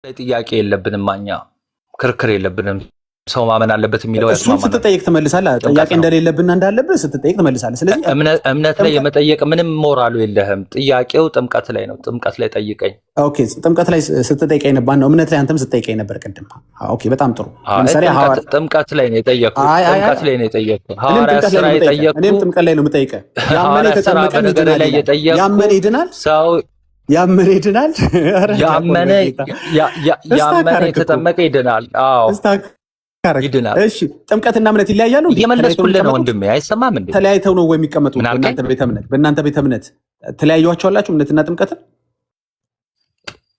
ጥያቄ የለብንም ማኛ ክርክር የለብንም ሰው ማመን አለበት የሚለው እሱ ስትጠይቅ ትመልሳለህ ጥያቄ እንደሌለብና እንዳለብህ ስትጠይቅ ትመልሳለህ ስለዚህ እምነት ላይ የመጠየቅ ምንም ሞራሉ የለህም ጥያቄው ጥምቀት ላይ ነው ጥምቀት ላይ ጠይቀኝ ኦኬ ጥምቀት ላይ ስትጠይቀኝ ነበር ነው እምነት ላይ አንተም ስትጠይቀኝ ነበር ቀደም ኦኬ በጣም ጥሩ ለምሳሌ ጥምቀት ላይ ነው የጠየቅኩት ጥምቀት ላይ ነው የጠየቅኩት ሐዋርያት ስራ የጠየቅኩት እኔም ጥምቀት ላይ ነው የምጠይቀህ ያመነ የተጠመቀ ያመነ ይድናል ሰው ያመነ ይድናል ያመነ የተጠመቀ ይድናል አዎ ይድናል እሺ ጥምቀትና እምነት ይለያያሉ እየመለስኩልህ ነው ወንድሜ አይሰማም እንዴ ተለያይተው ነው ወይ የሚቀመጡት በእናንተ ቤተ እምነት ተለያዩአቸዋላችሁ እምነትና ጥምቀትን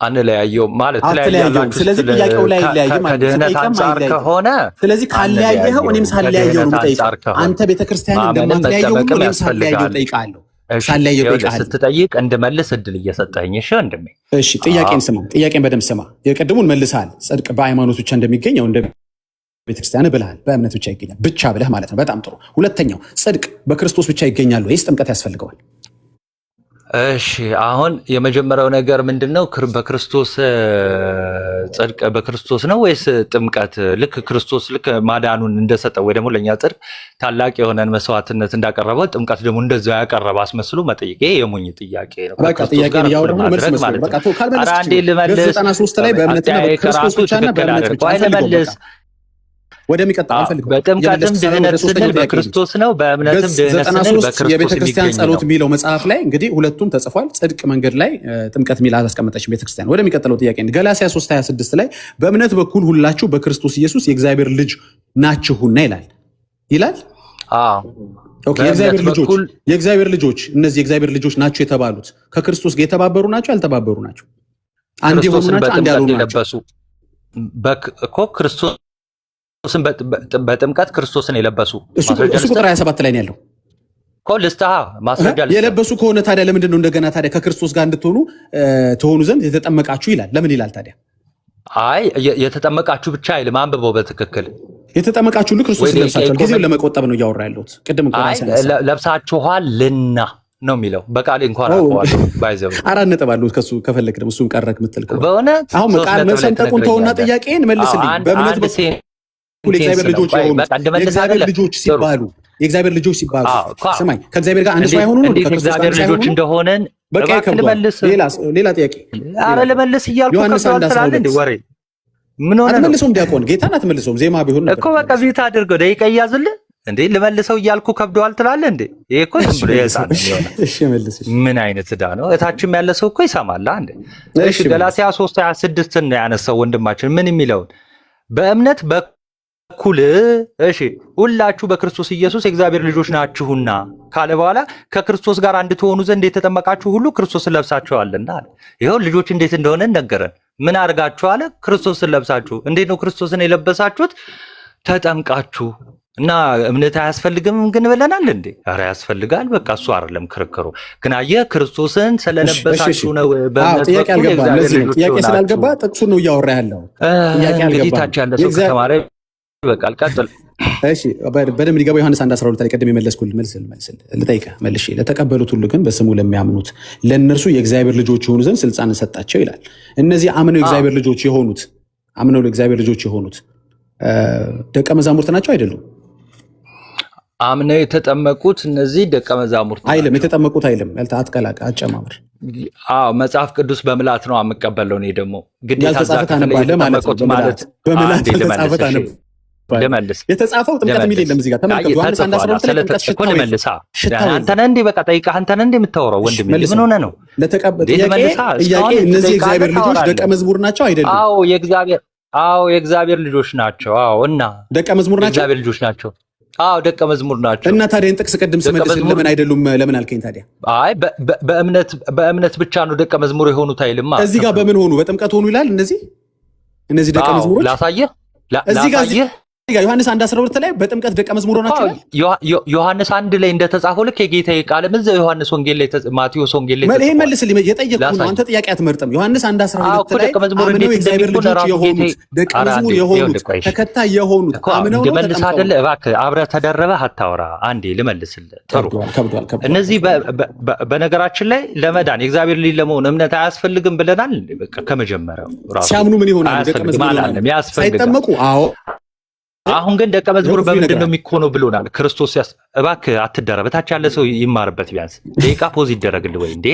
አንለያየው ማለት ተለያያላችሁ ስለዚህ ጥያቄው ላይ ይለያየ ማለት ከሆነ ስለዚህ ካለያየኸው እኔም ሳለያየው ነው የምጠይቀው አንተ ቤተክርስቲያን እንደማትለያየው እኔም ሳለያየው እጠይቃለሁ ስትጠይቅ እንድመልስ እድል እየሰጠኝ እሺ ወንድሜ እሺ ጥያቄን በደንብ ስማ የቀድሙን መልሰሃል ጽድቅ በሃይማኖት ብቻ እንደሚገኘው እንደ ቤተክርስቲያን ብለሃል በእምነት ብቻ ይገኛል ብቻ ብለህ ማለት ነው በጣም ጥሩ ሁለተኛው ጽድቅ በክርስቶስ ብቻ ይገኛል ወይስ ጥምቀት ያስፈልገዋል እሺ አሁን የመጀመሪያው ነገር ምንድነው በክርስቶስ ጽድቅ በክርስቶስ ነው ወይስ ጥምቀት ልክ ክርስቶስ ልክ ማዳኑን እንደሰጠው ወይ ደግሞ ለኛ ጽድቅ ታላቅ የሆነን መስዋዕትነት እንዳቀረበው ጥምቀት ደግሞ እንደዛው ያቀረበ አስመስሉ መጠየቅ ይሄ የሞኝ ጥያቄ ነው በቃ ጥያቄ ያው ደግሞ መልስ መስሎ በቃ ካልመለስ 93 ላይ በእምነትና በክርስቶስ ብቻና በእምነት ብቻ ወደሚቀጥለው አልፈልግም በጥምቀትም ድህነት ስንል በክርስቶስ ነው በእምነትም ድህነት ስንል በክርስቶስ የቤተክርስቲያን ጸሎት የሚለው መጽሐፍ ላይ እንግዲህ ሁለቱም ተጽፏል ጽድቅ መንገድ ላይ ጥምቀት የሚል አላስቀመጠችም ቤተክርስቲያን ወደሚቀጥለው ጥያቄ ገላትያ 3:26 ላይ በእምነት በኩል ሁላችሁ በክርስቶስ ኢየሱስ የእግዚአብሔር ልጅ ናችሁና ይላል ኦኬ የእግዚአብሔር ልጆች እነዚህ የእግዚአብሔር ልጆች ናቸው የተባሉት ከክርስቶስ ጋር የተባበሩ ናቸው ያልተባበሩ ናቸው አንድ የሆኑ ናቸው አንድ ያልሆኑ ናቸው ክርስቶስ በጥምቀት ክርስቶስን የለበሱ እሱ ቁጥር 27 ላይ ነው ያለው ኮልስታ ማስረጃ የለበሱ ከሆነ ታዲያ ለምንድን ነው እንደገና ታዲያ ከክርስቶስ ጋር እንድትሆኑ ተሆኑ ዘንድ የተጠመቃችሁ ይላል ለምን ይላል ታዲያ አይ የተጠመቃችሁ ብቻ አይልም አንብበው በትክክል የተጠመቃችሁ ክርስቶስ ለብሳችሁ ጊዜውን ለመቆጠብ ነው እያወራ ያለሁት ቅድም ለብሳችኋልና ነው የሚለው በቃል እንኳን አቋዋል ባይዘው አራት ነጥብ አሉት ከሱ ከፈለክ ደግሞ እሱን ቀረክ ምትል በእውነት አሁን ቃል መሰንጠቁን ተውና ጥያቄን መልስልኝ በእምነት የእግዚአብሔር ልጆች የሆኑ የእግዚአብሔር ልጆች ሲባሉ ስማኝ ከእግዚአብሔር ጋር አንድ ሰው አይሆኑ ነው ከእግዚአብሔር ልጆች እንደሆነን በቃ ይከብዳል ሌላ ጥያቄ አረ ለመልስ እያልኩ ከሰዋል እንዴ ወሬ ምን ሆነ አትመልሰውም ዲያቆን ጌታን አትመልሰውም ዜማ ቢሆን እኮ በቃ ቢታ አድርገው ደቂቃ ይያዝልህ እንዴ ልመልሰው እያልኩ ከብደዋል ትላለህ እንዴ ይሄ እኮ ዝም ብሎ የህፃን እሺ መልስ ምን አይነት ዕዳ ነው እታችም ያለ ሰው እኮ ይሰማል አንዴ እሺ ገላትያ 3:26 ነው ያነሳው ወንድማችን ምን የሚለውን በእምነት በኩል እሺ ሁላችሁ በክርስቶስ ኢየሱስ የእግዚአብሔር ልጆች ናችሁና ካለ በኋላ ከክርስቶስ ጋር አንድ ትሆኑ ዘንድ የተጠመቃችሁ ሁሉ ክርስቶስን ለብሳችኋልና ይሄው ልጆች እንዴት እንደሆነ ነገረን ምን አድርጋችሁ አለ ክርስቶስን ለብሳችሁ እንዴት ነው ክርስቶስን የለበሳችሁት ተጠምቃችሁ እና እምነት አያስፈልግም ግን ብለናል እንዴ አረ ያስፈልጋል በቃ እሱ አይደለም ክርክሩ ግን አየ ክርስቶስን ስለለበሳችሁ ነው በእምነት ጥያቄ ስላልገባ ጥቅሱ ነው እያወራ ያለው ጥያቄ አልገባ ያለ ሰው ከተማረ በቃል ቀጥል እሺ በደም ሊገባ ዮሐንስ 1:12 ላይ ቀደም የመለስኩልህ መልስ ልጠይቅህ መልሼ ለተቀበሉት ሁሉ ግን በስሙ ለሚያምኑት ለእነርሱ የእግዚአብሔር ልጆች የሆኑ ዘንድ ስልጣን ሰጣቸው ይላል እነዚህ አምነው የእግዚአብሔር ልጆች የሆኑት ደቀ መዛሙርት ናቸው አይደሉም አምነው የተጠመቁት እነዚህ ደቀ መዛሙርት አይደለም የተጠመቁት አይደለም አትቀላቃ አጨማምር መጽሐፍ ቅዱስ በመላት ነው አመቀበለው ነው ደግሞ ግዴታ ተጻፈታነበለ ማለት በመላት ተጻፈታነበለ ለመልስ የተጻፈው ጥምቀት የሚል የለም እዚህ ጋር ተመልከቱ ዮሐንስ 1:12 ላይ ጥምቀት ሽታው ለመልሳ አንተ ነህ እንዴ በቃ ጠይቀህ አንተ ነህ እንዴ የምታወራው ወንድሜ ምን ሆነ ነው ጥያቄ እነዚህ የእግዚአብሔር ልጆች ደቀ መዝሙር ናቸው አይደሉም የእግዚአብሔር ልጆች ናቸው እና ደቀ መዝሙር ናቸው የእግዚአብሔር ልጆች ናቸው ደቀ መዝሙር ናቸው እና ታዲያ ጥቅስ ቀደም ስመልስ ለምን አይደሉም ለምን አልከኝ ታዲያ አይ በእምነት ብቻ ነው ደቀ መዝሙር የሆኑት አይልማ እዚህ ጋር በምን ሆኑ በጥምቀት ሆኑ ይላል እነዚህ ደቀ መዝሙሮች ላሳየህ ዮሐንስ 1:12 ላይ በጥምቀት ደቀ መዝሙር ሆናችሁ ዮሐንስ 1 ላይ እንደተጻፈው ልክ የጌታዬ ቃልም እዛው ዮሐንስ ወንጌል ላይ ማቴዎስ ወንጌል ላይ ይሄን መልስልኝ። የጠየቅኩህ ነው አንተ ጥያቄ አትመርጥም። ዮሐንስ 1:12 ላይ አምነው የእግዚአብሔር ልጆች የሆኑት ደቀ መዝሙር የሆኑት ተከታይ የሆኑት አምነው ነው ልመልስ አይደለ? እባክህ አብረህ ተደረበህ አታውራ። አንዴ ልመልስልህ። ጥሩ። እነዚህ በነገራችን ላይ ለመዳን የእግዚአብሔር ልጅ ለመሆን እምነት አያስፈልግም ብለናል። ከመጀመሪያው ራሱ ሲያምኑ ምን ይሆናል? ደቀ መዝሙር ሳይጠመቁ አዎ አሁን ግን ደቀ መዝሙር በምንድን ነው የሚኮነው ብሎናል ክርስቶስ። እባክህ አትደረብ። በታች ያለ ሰው ይማርበት። ቢያንስ ደቂቃ ፖዝ ይደረግልህ ወይ እንዴ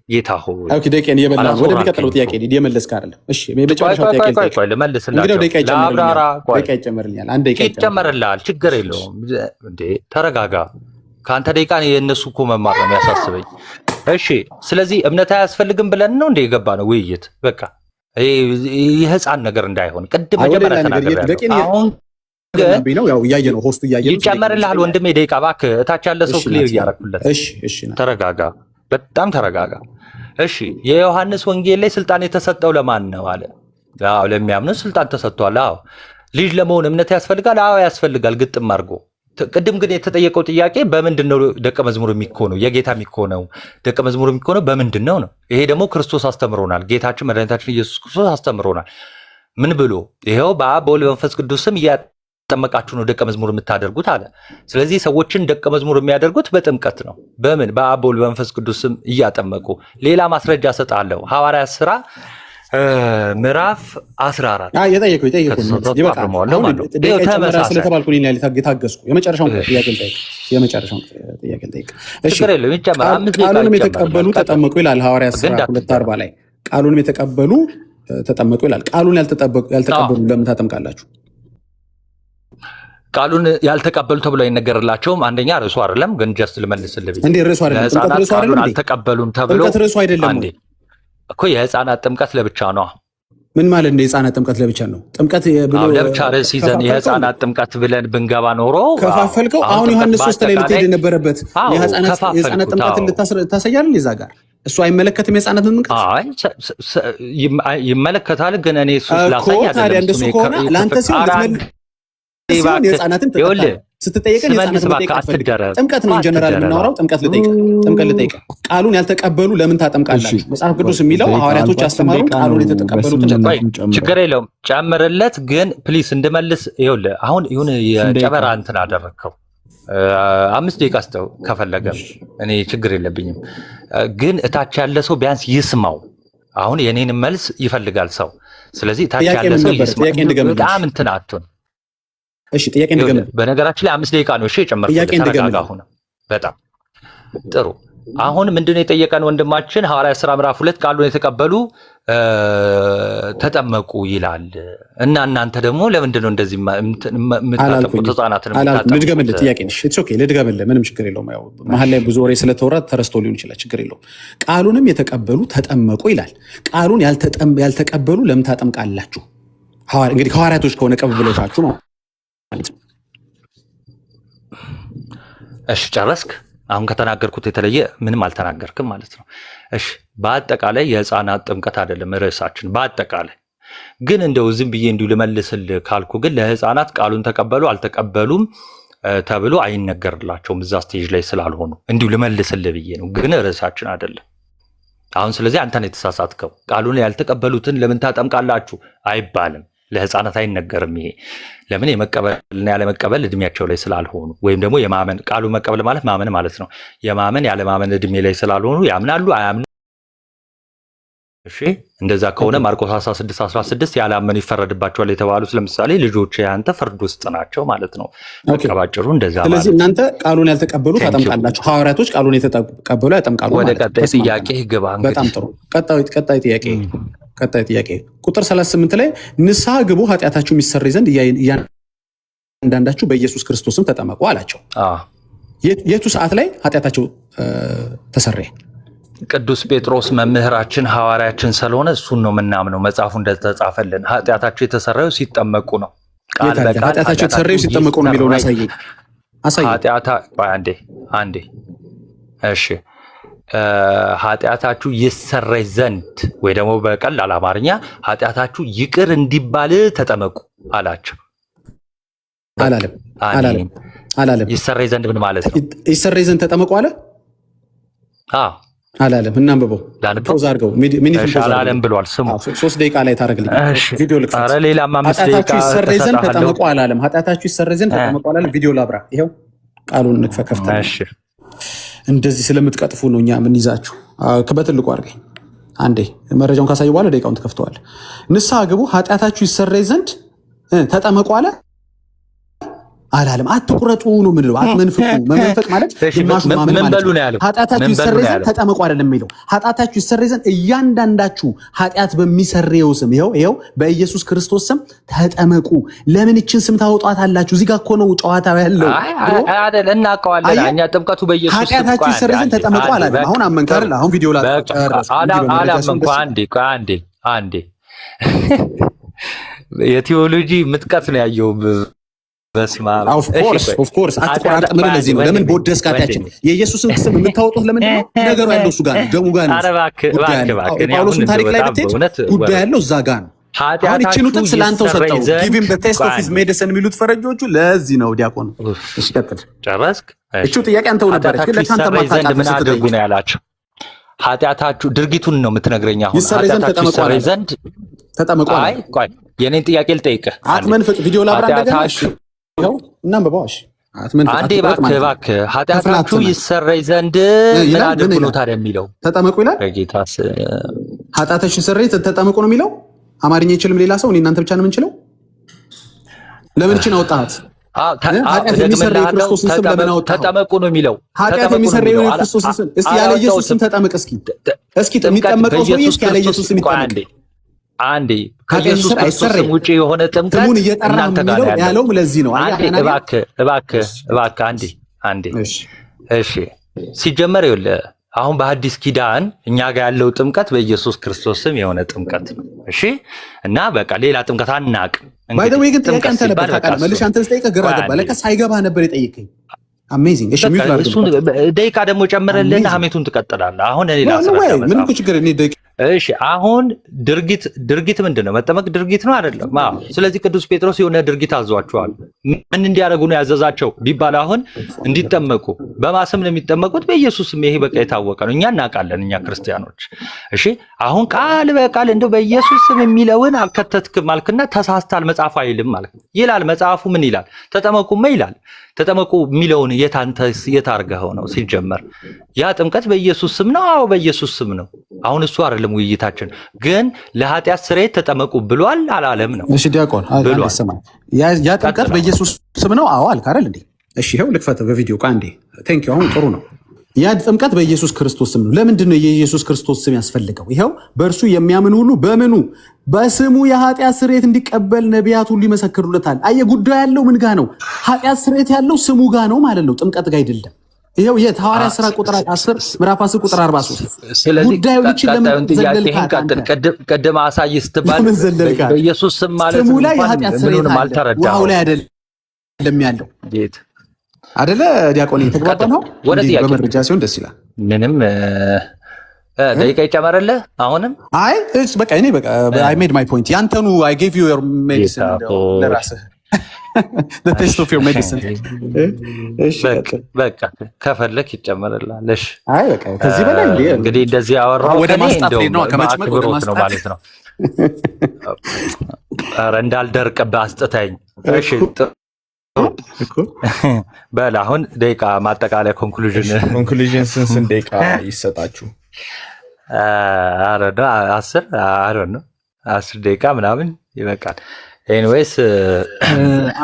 ጌታ ሆይ። ኦኬ ደቂቃን እየበላን ወደሚቀጥለው ጥያቄ እየመለስክ አይደለም። እሺ የመጨረሻው ጥያቄ ቆይ ልመልስላችሁ። ደቂቃ ይጨመርልኛል። አንድ ደቂቃ ይጨመርልሃል። ችግር የለውም እንዴ ተረጋጋ። ከአንተ ደቂቃ የእነሱ እኮ መማር ነው የሚያሳስበኝ። እሺ ስለዚህ እምነት አያስፈልግም ብለን ነው እንደ የገባ ነው ውይይት። በቃ የህፃን ነገር እንዳይሆን ቅድም መጀመሪያ ተናግሬያለሁ። አሁን ነው ያው እያየ ነው ሆስቱ እያየ ነው። ይጨመርልሃል ወንድሜ ደቂቃ እባክህ። እታች ያለ ሰው ክሊር እያደረኩለት። እሺ ተረጋጋ፣ በጣም ተረጋጋ። እሺ የዮሐንስ ወንጌል ላይ ስልጣን የተሰጠው ለማን ነው አለ? አዎ ለሚያምኑ ስልጣን ተሰጥቷል። አዎ ልጅ ለመሆን እምነት ያስፈልጋል? አዎ ያስፈልጋል። ግጥም አድርጎ ቅድም ግን የተጠየቀው ጥያቄ በምንድን ነው ደቀ መዝሙር የሚኮነው? የጌታ የሚኮነው ደቀ መዝሙር የሚኮነው በምንድን ነው ነው? ይሄ ደግሞ ክርስቶስ አስተምሮናል። ጌታችን መድኃኒታችን ኢየሱስ ክርስቶስ አስተምሮናል። ምን ብሎ? ይሄው በአብ በወልድ በመንፈስ ቅዱስ ስም ጠመቃችሁ ነው ደቀ መዝሙር የምታደርጉት አለ። ስለዚህ ሰዎችን ደቀ መዝሙር የሚያደርጉት በጥምቀት ነው። በምን? በአብ በወልድ በመንፈስ ቅዱስ ስም እያጠመቁ። ሌላ ማስረጃ ሰጣለሁ። ሐዋርያት ሥራ ምዕራፍ 14 የጠየቁ ስለተባልኩኝ የታገስኩ የመጨረሻውን ጥያቄ ልጠይቅ። ቃሉንም የተቀበሉ ተጠመቁ ይላል ሐዋርያት ሥራ 2:40 ላይ ቃሉንም የተቀበሉ ተጠመቁ ይላል። ቃሉን ያልተቀበሉ ለምን ታጠምቃላችሁ? ቃሉን ያልተቀበሉ ተብሎ አይነገርላቸውም። አንደኛ ርዕሱ አይደለም፣ ግን ጀስት ልመልስልህ እንዴ ርዕሱ አይደለም። ጥምቀት ርዕሱ አይደለም። አልተቀበሉም ተብሎ ጥምቀት ርዕሱ አይደለም አንዴ እኮ የህፃናት ጥምቀት ለብቻ ነው። ምን ማለት ነው? የህፃናት ጥምቀት ለብቻ ነው። ጥምቀት ብሎ ለብቻ ርዕስ ይዘን የህፃናት ጥምቀት ብለን ብንገባ ኖሮ ከፋፈልከው። አሁን ዮሐንስ 3 ላይ ልትሄድ የነበረበት የህፃናት ጥምቀትን ልታሳያልን እዛ ጋር እሱ አይመለከትም። የህፃናት ጥምቀት ይመለከታል፣ ግን እኔ እሱ ላሳይ አይደለም። እንደሱ ከሆነ ለአንተ ሲሆን የህፃናትን ስትጠየቀን ጥምቀት ነው ጀነራል የምናወራው። ጥምቀት ልጠይቅ። ቃሉን ያልተቀበሉ ለምን ታጠምቃላችሁ? መጽሐፍ ቅዱስ የሚለው ሐዋርያቶች ያስተማሩ ቃሉን የተቀበሉ ችግር የለውም ጨምርለት። ግን ፕሊስ እንድመልስ ይኸውልህ አሁን ይሁን የጨበራ እንትን አደረግከው 5 ደቂቃ ስጠው ከፈለገም እኔ ችግር የለብኝም። ግን እታች ያለ ሰው ቢያንስ ይስማው። አሁን የኔን መልስ ይፈልጋል ሰው። ስለዚህ እታች ያለ ሰው ይስማው። በጣም እንትን አትሁን። እሺ ጥያቄ እንደገና በነገራችን ላይ 5 ደቂቃ ነው። እሺ የጨመርኩት ተረጋጋ። አሁን በጣም ጥሩ። አሁን ምንድነው የጠየቀን ወንድማችን? ሐዋርያት ሥራ ምዕራፍ 2 ቃሉን የተቀበሉ ተጠመቁ ይላል እና እናንተ ደግሞ ለምንድን ነው እንደዚህ የምታጠቁት? ህፃናትን ልድገምልህ ጥያቄ ነሽ። ኢትስ ኦኬ ልድገምልህ፣ ምንም ችግር የለውም። ያው መሀል ላይ ብዙ ወሬ ስለተወራ ተረስቶ ሊሆን ይችላል፣ ችግር የለውም። ቃሉንም የተቀበሉ ተጠመቁ ይላል። ቃሉን ያልተቀበሉ ለምን ታጠምቃላችሁ? እንግዲህ ሐዋርያቶች ከሆነ ቀብብሎቻችሁ ነው። እሺ ጨረስክ? አሁን ከተናገርኩት የተለየ ምንም አልተናገርክም ማለት ነው። እሺ በአጠቃላይ የህፃናት ጥምቀት አይደለም ርዕሳችን። በአጠቃላይ ግን እንደው ዝም ብዬ እንዲሁ ልመልስልህ ካልኩ ግን ለህፃናት ቃሉን ተቀበሉ አልተቀበሉም ተብሎ አይነገርላቸውም እዛ ስቴጅ ላይ ስላልሆኑ እንዲሁ ልመልስልህ ብዬ ነው። ግን ርዕሳችን አይደለም አሁን። ስለዚህ አንተ ነው የተሳሳትከው። ቃሉን ያልተቀበሉትን ለምን ታጠምቃላችሁ አይባልም። ለህፃናት አይነገርም። ይሄ ለምን? የመቀበልና ያለመቀበል እድሜያቸው ላይ ስላልሆኑ ወይም ደግሞ የማመን ቃሉ መቀበል ማለት ማመን ማለት ነው። የማመን ያለማመን እድሜ ላይ ስላልሆኑ ያምናሉ አያምኑ። እሺ እንደዛ ከሆነ ማርቆስ 16:16 ያላመኑ ይፈረድባቸዋል የተባሉት ለምሳሌ ልጆች ያንተ ፍርድ ውስጥ ናቸው ማለት ነው። ባጭሩ እንደዛ ማለት። ስለዚህ እናንተ ቃሉን ያልተቀበሉ ታጠምቃላችሁ፣ ሐዋርያቶች ቃሉን የተቀበሉ ያጠምቃሉ። ወደ ቀጣይ ጥያቄ ግባ። በጣም ጥሩ። ቀጣይ ጥያቄ ቁጥር 38 ላይ ንስሐ ግቡ ኃጢአታችሁ የሚሰረይ ዘንድ እያንዳንዳችሁ በኢየሱስ ክርስቶስም ተጠመቁ አላቸው። የቱ ሰዓት ላይ ኃጢአታቸው ተሰረየ? ቅዱስ ጴጥሮስ መምህራችን ሐዋርያችን ስለሆነ እሱን ነው የምናምነው። መጽሐፉ እንደተጻፈልን ኃጢአታቸው የተሰረዩ ሲጠመቁ ነው። ኃጢአታቸው የተሰረዩ ሲጠመቁ ነው የሚለውን አሳየኝ። አንዴ እሺ ኃጢአታችሁ ይሰረይ ዘንድ ወይ ደግሞ በቀላል አማርኛ ኃጢአታችሁ ይቅር እንዲባል ተጠመቁ አላቸው። አላለም። ይሰረይ ዘንድ ምን ማለት ነው? ይሰረይ ዘንድ ተጠመቁ አለ አላለም? እናንብበው። ፖዝ አድርገው አላለም ብሏል። ስሙ 3 ደቂቃ ላይ ታደርግልኝ ቪዲዮ ልክፈት። ኧረ ሌላም 5 ደቂቃ ይሰረይ ዘንድ ተጠመቁ አላለም። ኃጢአታችሁ ይሰረይ ዘንድ ተጠመቁ አላለም። ቪዲዮ ላብራ። ይኸው ቃሉን ከፍተን እንደዚህ ስለምትቀጥፉ ነው እኛ ምን ይዛችሁ በትልቁ አድርገኝ። አንዴ መረጃውን ካሳዩ በኋላ ደቂቃውን ትከፍተዋል። ንስሐ ግቡ ኃጢአታችሁ ይሰረይ ዘንድ ተጠመቁ አለ አላለም? አትቁረጡ ነው ምንለው። አትመንፍቁ። መመንፈቅ ማለት ግማሹ ማመን ማለት ነው። ኃጢአታችሁ ይሰረይ ዘንድ ተጠመቁ አይደለም የሚለው። ኃጢአታችሁ ይሰረይ ዘንድ እያንዳንዳችሁ ኃጢአት በሚሰረየው ስም ይኸው በኢየሱስ ክርስቶስ ስም ተጠመቁ። ለምን እችን ስም ታወጧታላችሁ? እዚህ ጋር እኮ ነው ጨዋታው ያለው አይደል? እናውቀዋለን እኛ ጥምቀቱ በኢየሱስ ስም ኃጢአታችሁ ይሰረይ ዘንድ ተጠመቁ አላለም። አሁን አመንክ አይደል? አሁን ቪዲዮ ላይ አላመንኩ። አንዴ የቴዎሎጂ ምጥቀት ነው ያየው። ኦፍ ኮርስ አትቆራርጥ። ምን ለዚህ ነው ለምን በወደስ ቃታችን የኢየሱስን ስም የምታወጡት ለምንድን ነው? ነገሩ ያለው እሱ ጋር ነው፣ ደሙ ጋር ነው። ጳውሎስን ታሪክ ላይ ብትሄድ ጉዳይ ያለው እዛ ጋር ነው። አሁን እቺን ውጥት ስላንተው ሰጠው ጊቭ ሂም ዘ ቴስት ኦፍ ሂዝ ሜዲሲን የሚሉት ፈረንጆቹ ለዚህ ነው። ዲያቆን እሺ ቀጥል። ጨረስክ? እቺ ጥያቄ አንተው ነበረች ግን ለካንተ ማታውቃት ምን አደረጉ ነው ያላቸው? ኃጢአታችሁ ድርጊቱን ነው የምትነግረኝ። አሁን ኃጢአታችሁ ይሰረይ ዘንድ ተጠመቁ። አይ ቆይ የኔን ጥያቄ ልጠይቅህ። አትመንፍቅ። ቪዲዮ ላብራ እንደገና ይኸው እናንብበዋሽ። አንዴ እባክህ ኃጢአታችሁ ይሰረይ ዘንድ ምን አድርጉ ነው ታዲያ የሚለው? ተጠመቁ ይላል። በጌታስ ኃጢአታችሁ ይሰረይ ተጠመቁ ነው የሚለው። አማርኛ ይችልም ሌላ ሰው እኔ እናንተ ብቻ ነው የምንችለው። ለምን እችን አወጣሃት? ኃጢአት የሚሰረይ ክርስቶስን ስም ለምን አወጣኸው? ተጠመቁ ነው የሚለው። ኃጢአት የሚሰረይ ክርስቶስን ስም እስኪ ያለ ኢየሱስ ስም ተጠመቅ። እስኪ የሚጠመቀው ሰው እስኪ ያለ ኢየሱስ ስም ይጠመቅ። አንዴ ከኢየሱስ ክርስቶስ ውጪ የሆነ ጥምቀት እናንተ ጋር ያለው ለዚህ ነው። እባክህ አንዴ እሺ ሲጀመር ይኸውልህ አሁን በሐዲስ ኪዳን እኛ ጋር ያለው ጥምቀት በኢየሱስ ክርስቶስ ስም የሆነ ጥምቀት ነው። እሺ እና በቃ ሌላ ጥምቀት አናውቅም። ባይ ዘ ዌይ ግን ጥያቄ አንተ ነበር ታውቃለህ። መልሽ አንተ ስጠይቀህ ግራ ገባ። ለካ ሳይገባ ነበር የጠየቀኝ። አሜዚንግ። እሺ ሚውት ላድርግ። ደቂቃ ደግሞ ጨምረልና ሀሜቱን ትቀጥላለህ። አሁን እኔ ምን እኮ ችግር እኔ ደቂቃ እሺ አሁን ድርጊት ምንድን ነው? መጠመቅ ድርጊት ነው አይደለም? አዎ። ስለዚህ ቅዱስ ጴጥሮስ የሆነ ድርጊት አዟቸዋል። ምን እንዲያደርጉ ነው ያዘዛቸው ቢባል አሁን እንዲጠመቁ። በማስም ነው የሚጠመቁት፣ በኢየሱስም። ይሄ በቃ የታወቀ ነው፣ እኛ እናውቃለን፣ እኛ ክርስቲያኖች። እሺ አሁን ቃል በቃል እንደው በኢየሱስ ስም የሚለውን አልከተትክም አልክና ተሳስታል። መጽሐፉ አይልም ማለት ይላል። መጽሐፉ ምን ይላል? ተጠመቁማ ይላል። ተጠመቁ የሚለውን የት አድርገኸው ነው? ሲጀመር ያ ጥምቀት በኢየሱስ ስም ነው። አዎ በኢየሱስ ስም ነው። አሁን እሱ አይደለም ውይይታችን። ግን ለኃጢአት ስርየት ተጠመቁ ብሏል አላለም ነው? እሺ ዲያቆን ያ ጥምቀት በኢየሱስ ስም ነው። አዎ አልክ አይደል እንዴ? እሺ ይኸው ልክፈት በቪዲዮ አንዴ። ቴንክ ዩ። አሁን ጥሩ ነው። ያ ጥምቀት በኢየሱስ ክርስቶስ ስም ነው። ለምንድን ነው የኢየሱስ ክርስቶስ ስም ያስፈልገው? ይኸው በእርሱ የሚያምን ሁሉ በምኑ በስሙ የኃጢአት ስርየት እንዲቀበል ነቢያት ሁሉ ይመሰክሩለታል። አየህ ጉዳዩ ያለው ምን ጋ ነው? ኃጢአት ስርየት ያለው ስሙ ጋ ነው ማለት ነው፣ ጥምቀት ጋ አይደለም። ይኸው የሐዋርያት ሥራ ቁጥር 10 ምዕራፍ 10 ቁጥር 43። ስለዚህ ቀጣዩን ጥያቄህን ቀጥል። ቅድም አሳይ ስትባል በኢየሱስ ስም ማለት ስሙ ላይ የኃጢአት ስርየት አለ፣ ውሃው ላይ አይደለም ያለው አይደለ? ዲያቆን የተግባባ ነው። በመረጃ ሲሆን ደስ ይላል። ምንም ደቂቃ ይጨመርልህ። አሁንም አይ በቃ እኔ በቃ አይ ሜድ ማይ ፖይንት። ያንተኑ አይ ጌቭ ዩ ዮር ሜዲሲን ለራስህ the taste of your medicine። በቃ ከፈለክ ይጨመርልሃል። እሺ አይ በቃ ከዚህ በላይ እንግዲህ እንደዚህ ያወራው ወደ ማስጣት ነው ከመጭመቅ ነው ማለት ነው። ኧረ እንዳልደርቅብህ አስጥተኝ። እሺ በል አሁን ደቂቃ ማጠቃለያ ኮንክሉዥን ስንት ደቂቃ ይሰጣችሁ? ኧረ 10 ደቂቃ ምናምን ይበቃል። ኤኒዌይስ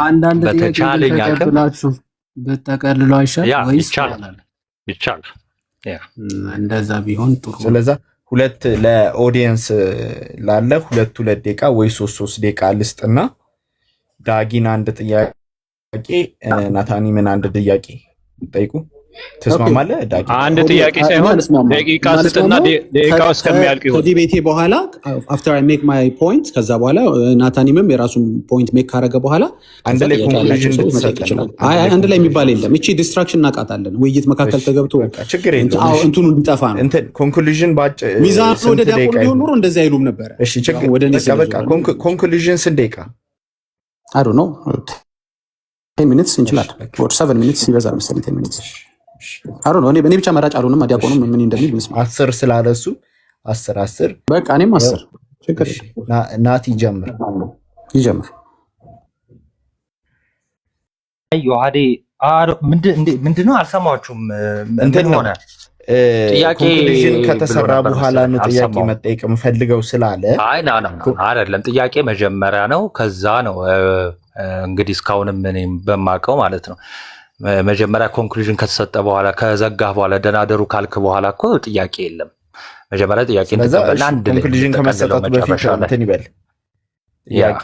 አንዳንድ በተቻለኝ አቅም በተቀልሎ አይሻል ወይስ ይቻላል? እንደዛ ቢሆን ጥሩ። ስለዛ ሁለት ለኦዲየንስ ላለ ሁለት ደቂቃ ወይ 3 ደቂቃ ልስጥና ዳጊን አንድ ጥያቄ ናታኒ ምን አንድ ጥያቄ ጠይቁ። ተስማማለህ? ዳጊ አንድ ጥያቄ ሳይሆን ደቂቃ ስጥና ደቂቃው እስከሚያልቅ ይሁን። ከዲቤቴ በኋላ after I make my point ከዛ በኋላ ናታኒምም የራሱን ፖይንት ሜክ ካረገ በኋላ አንድ ላይ ኮንክሉዥን ልትሰጥ። አይ አንድ ላይ የሚባል የለም። እቺ ዲስትራክሽን እናቃታለን። ውይይት መካከል ተገብቶ ችግር የለውም። እንትኑ እንዲጠፋ ነው። እንትን ኮንክሉዥን ባጭ ሚዛን ወደ ዲያቆን ቢሆን ኖሮ እንደዚህ አይሉም ነበር። እሺ ችግር በቃ ኮንክሉዥን ስንት ደቂቃ? I don't know 10 ሚኒትስ እንችላለን። ወር 7 ሚኒትስ ይበዛል መሰለኝ 10 ሚኒትስ አሮ ነው። እኔ ብቻ መራጭ አልሆንም። ዲያቆኑም ምን እንደሚል እንስማ። 10 ስላለሱ 10 በቃ እኔም 10 ችግር ናቲ ይጀምር። ዮሐዴ ምንድነው? አልሰማችሁም? ምን ሆነ? ጥያቄ ከተሰራ በኋላ ነው ጥያቄ መጠየቅ የምፈልገው ስላለ አይ አይደለም። ጥያቄ መጀመሪያ ነው፣ ከዛ ነው እንግዲህ እስካሁንም እኔም በማውቀው ማለት ነው። መጀመሪያ ኮንክሉዥን ከተሰጠ በኋላ ከዘጋህ በኋላ ደናደሩ ካልክ በኋላ እኮ ጥያቄ የለም። መጀመሪያ ጥያቄ እንተቀበልና አንድ ላይ ኮንክሉዥን ከመሰጠቱ በፊት እንትን ይበል ጥያቄ።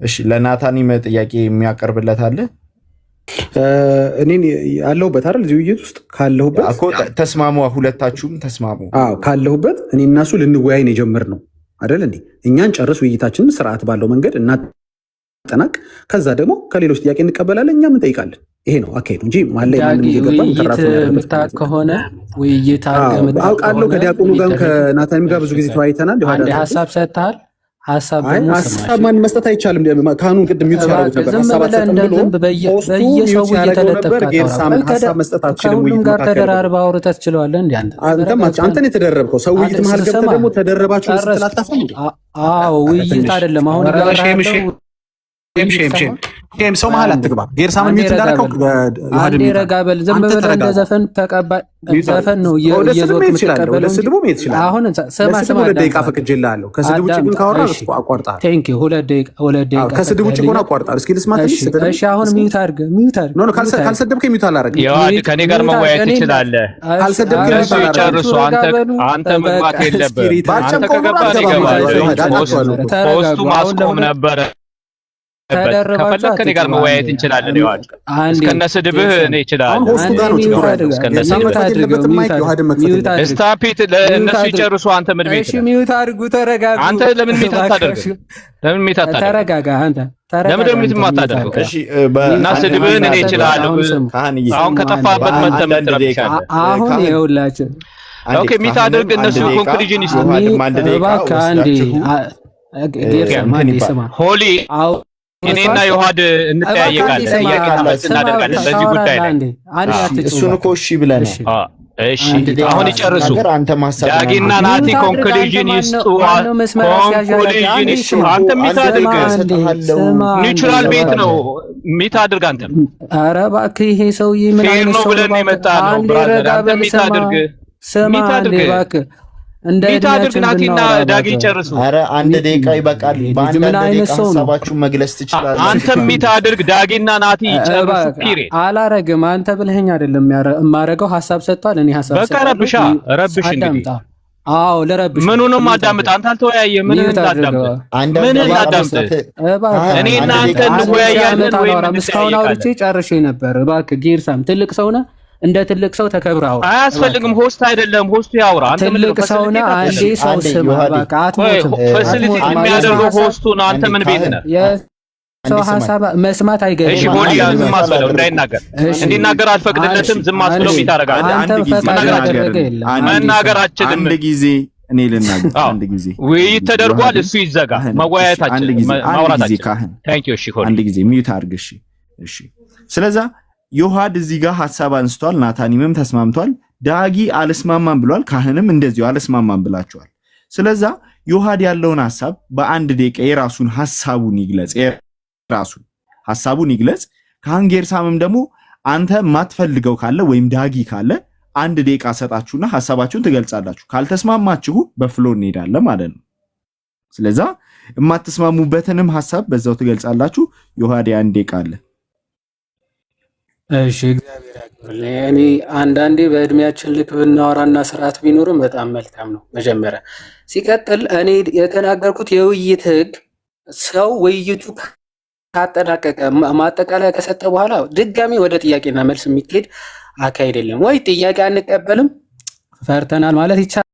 እሺ ለናታኒ ጥያቄ የሚያቀርብለት አለ? እኔን ያለሁበት አይደል? እዚህ ውይይት ውስጥ ካለሁበት እኮ ተስማሙ፣ ሁለታችሁም ተስማሙ። ካለሁበት እኔ እና እሱ ልንወያይ ነው የጀመርነው አይደል እንዴ? እኛን ጨርስ ውይይታችንን ስርዓት ባለው መንገድ እናጠናቅ። ከዛ ደግሞ ከሌሎች ጥያቄ እንቀበላለን፣ እኛም እንጠይቃለን። ይሄ ነው አካሄዱ እንጂ ማለ ማንም እየገባን ተራፍ ከሆነ ውይይት አውቃለሁ። ከዲያቆኑ ጋር ከናታኒም ጋር ብዙ ጊዜ ተወያይተናል። አንድ ሀሳብ ሰጥተሃል። ሀሳብ ማን መስጠት አይቻልም። ካህኑን ቅድም ሚውት ያደረጉት ነበር። ሀሳብ አሰጥም ብሎ በየሰው እየተለጠፈ ሀሳብ መስጠት አትችልም። ውይይት ጋር ተደራርባ አውርተህ ትችላለህ። እንዴ አንተን የተደረበው ሰው ውይይት መሀል ገብተህ ደግሞ ተደረባችሁ ስትላጣፈም እንዴ? አዎ ውይይት አይደለም አሁን ሼም ሰው መሀል አትግባ። ጌርሳምን ሚውት እንዳደረከው አንዴ ረጋ በል። ዝም ብለህ እንደ ዘፈን ተቀባይ ዘፈን ነው እየዞርክ የምትቀበለው። ለስድቡ መሄድ ይችላል። አሁን ስማ ደቂቃ ፈቅጄልሃለሁ። ከስድብ ውጭ ግን ካወራ አቋርጣለሁ። ቴንክ ዩ 2 ደቂቃ ከስድብ ውጭ ከሆነ አቋርጣለሁ። እስኪ ልስማ ትንሽ። እሺ አሁን ሚውት አድርገህ ኖ ካልሰደብከኝ ሚውት አላደርግም። ያው ከኔ ጋር መወያየት ትችላለህ። ካልሰደብከኝ ሚውት አላደርግም። አንተ መግባት የለብህም። አንተ ከገባህ ይገባል። ፖስቱ ማስቆም ነበረ። ከፈለክ ከኔ ጋር መወያየት እንችላለን። ይዋል እስከነ ስድብህ እኔ እችላለሁ። ስታፒት ለእነሱ ይጨርሱ። አንተ ምን ቤት እሺ ሚውት አድርጉ። ተረጋጋ። አንተ ለምን ሚውት አታደርግም? ለምን ሚውት አታደርግም? ተረጋጋ። አንተ ለምን ሚውት አታደርግም? እሺ እና ስድብህን እኔ እችላለሁ። አሁን ከጠፋበት መተመን ትረብሻለህ። አሁን ይኸውላችሁ ኦኬ ሚውት አድርግ። እነሱ ኮንክሉዥን ይስጡ። ሆሊ እኔና ዮሐድ እንጠያየቃለን። ጥያቄ እናደርጋለን በዚህ ጉዳይ ላይ። እሱን እኮ እሺ ብለን እሺ አሁን ይጨርሱ። ዳጊና ናቲ ኮንክሉዥን ይስጡ። ኮንክሉዥን ይስጡ። አንተ ሚት አድርግ። ኒውትራል ቤት ነው። ሚት አድርግ አንተ። ኧረ እባክህ ይሄ ሰውዬ ምን ፌር ነው ብለን የመጣ ነው ብራዘር። አንተ ሚት አድርግ። ሚት አድርግ እባክህ። ሚት አድርግ ናቲና ዳጊ ጨርሱ። ኧረ 1 ደቂቃ ይበቃል። በአንድ ደቂቃ ሀሳባችሁን መግለጽ ትችላለህ። አንተ ሚት አድርግ። ዳጊና ናቲ ጨርሱ። ፒሪየድ። አላረግም። አንተ ብለኸኝ አይደለም የማረገው። ሀሳብ ሰጥቷል። እኔ ሀሳብ በቃ ረብሽ እንግዲህ። አዎ ለረብሽ። ምኑንም አዳምጥ። አንተ አልተወያየህ። ምን እንዳዳምጥ? ምን እንዳዳምጥ? እኔ እናንተ እንወያያለን ወይ? እስካሁን አውርቼ ጨርሼ ነበር። እባክህ ጌርሳም ትልቅ ሰው ነህ። እንደ ትልቅ ሰው ተከብረህ አውራ። አያስፈልግም። ሆስት አይደለም ሆስቱ ያውራ። አንተ ትልቅ ሰው ነህ። አንዴ ሰው ስማ። በቃ አትሞትም። ፋሲሊቲ የሚያደርገው ሆስቱ ነው። አንተ ምን ቤት ነህ? ሰው ሀሳብ መስማት አይገርም። እሺ ሆሊ ዝም አስበለው እንዳይናገር። እንዲናገር አልፈቅድለትም። ዝም አስበለው ይታረጋለህ። አንተ ፈቃድ ያደረገ የለም። መናገራችንም አንድ ጊዜ እኔ ልናገር። አንድ ጊዜ ውይይት ተደርጓል። እሱ ይዘጋ። መወያየታችን ማውራታችን። ታንክ ዩ። እሺ ሆሊ አንድ ጊዜ ሚውት አድርግ። እሺ ስለዛ ዮሐድ እዚህ ጋር ሐሳብ አንስቷል። ናታኒምም ተስማምቷል። ዳጊ አልስማማም ብሏል። ካህንም እንደዚሁ አልስማማም ብላቸዋል። ስለዛ ዮሐድ ያለውን ሐሳብ በ1 ደቂቃ የራሱን ሐሳቡን ይግለጽ። ካህን ጌርሳምም ደግሞ አንተ የማትፈልገው ካለ ወይም ዳጊ ካለ 1 ደቂቃ ሰጣችሁና ሐሳባችሁን ትገልጻላችሁ። ካልተስማማችሁ በፍሎ እንሄዳለን ማለት ነው። ስለዛ የማትስማሙበትንም ሐሳብ በዛው ትገልጻላችሁ። ዮሐድ 1 ደቂቃ አለ። እሺ እግዚአብሔር ያክብርልኝ። እኔ አንዳንዴ በእድሜያችን ልክ ብናወራና ስርዓት ቢኖርም በጣም መልካም ነው። መጀመሪያ ሲቀጥል እኔ የተናገርኩት የውይይት ህግ ሰው ውይይቱ ካጠናቀቀ ማጠቃለያ ከሰጠ በኋላ ድጋሚ ወደ ጥያቄና መልስ የሚካሄድ አካሄድ የለም። ወይ ጥያቄ አንቀበልም ፈርተናል ማለት ይቻላል።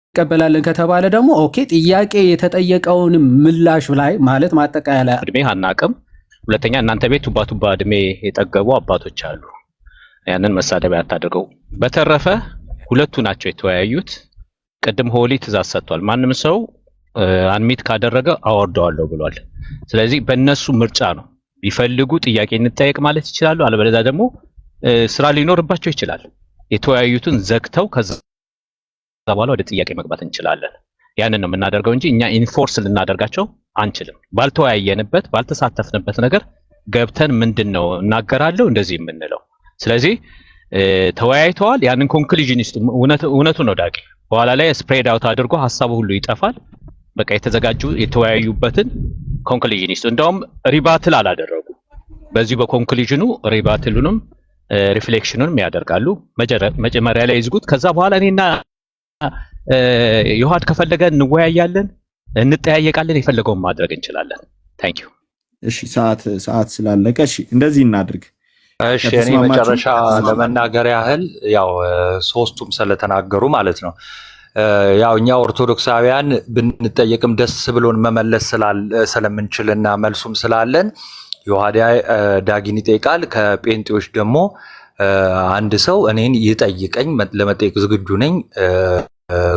እንቀበላለን ከተባለ ደግሞ ኦኬ ጥያቄ የተጠየቀውን ምላሽ ላይ ማለት ማጠቃለያ እድሜ አናቅም። ሁለተኛ እናንተ ቤት ቱባ እድሜ የጠገቡ አባቶች አሉ። ያንን መሳደቢያ አታድርገው። በተረፈ ሁለቱ ናቸው የተወያዩት። ቅድም ሆሊ ትእዛዝ ሰጥቷል። ማንም ሰው አንሚት ካደረገ አወርደዋለሁ ብሏል። ስለዚህ በእነሱ ምርጫ ነው። ቢፈልጉ ጥያቄ እንጠየቅ ማለት ይችላሉ። አለበለዚያ ደግሞ ስራ ሊኖርባቸው ይችላል። የተወያዩትን ዘግተው ከዛ በኋላ ወደ ጥያቄ መግባት እንችላለን። ያንን ነው የምናደርገው እንጂ እኛ ኢንፎርስ ልናደርጋቸው አንችልም። ባልተወያየንበት ባልተሳተፍንበት ነገር ገብተን ምንድነው እናገራለሁ እንደዚህ የምንለው። ስለዚህ ተወያይተዋል። ያንን ኮንክሉዥን እውነቱ ነው ዳቂ በኋላ ላይ ስፕሬድ አውት አድርጎ ሀሳቡ ሁሉ ይጠፋል። በቃ የተዘጋጁ የተወያዩበትን ኮንክሉዥን እንደውም ሪባትል አላደረጉ። በዚህ በኮንክሉዥኑ ሪባትሉንም ሪፍሌክሽኑንም ያደርጋሉ። መጀመሪያ ላይ ይዝጉት። ከዛ በኋላ እኔና ዮሐድ ከፈለገ እንወያያለን፣ እንጠያየቃለን፣ የፈለገውን ማድረግ እንችላለን። ታንክ ዩ። እሺ ሰዓት ስላለቀ እሺ እንደዚህ እናድርግ። እሺ እኔ መጨረሻ ለመናገር ያህል ያው ሶስቱም ስለተናገሩ ማለት ነው። ያው እኛ ኦርቶዶክሳውያን ብንጠየቅም ደስ ብሎን መመለስ ስለምንችልና መልሱም ስላለን ዮሐድ ዳጊን ይጠይቃል። ከጴንጤዎች ደግሞ አንድ ሰው እኔን ይጠይቀኝ ለመጠየቅ ዝግጁ ነኝ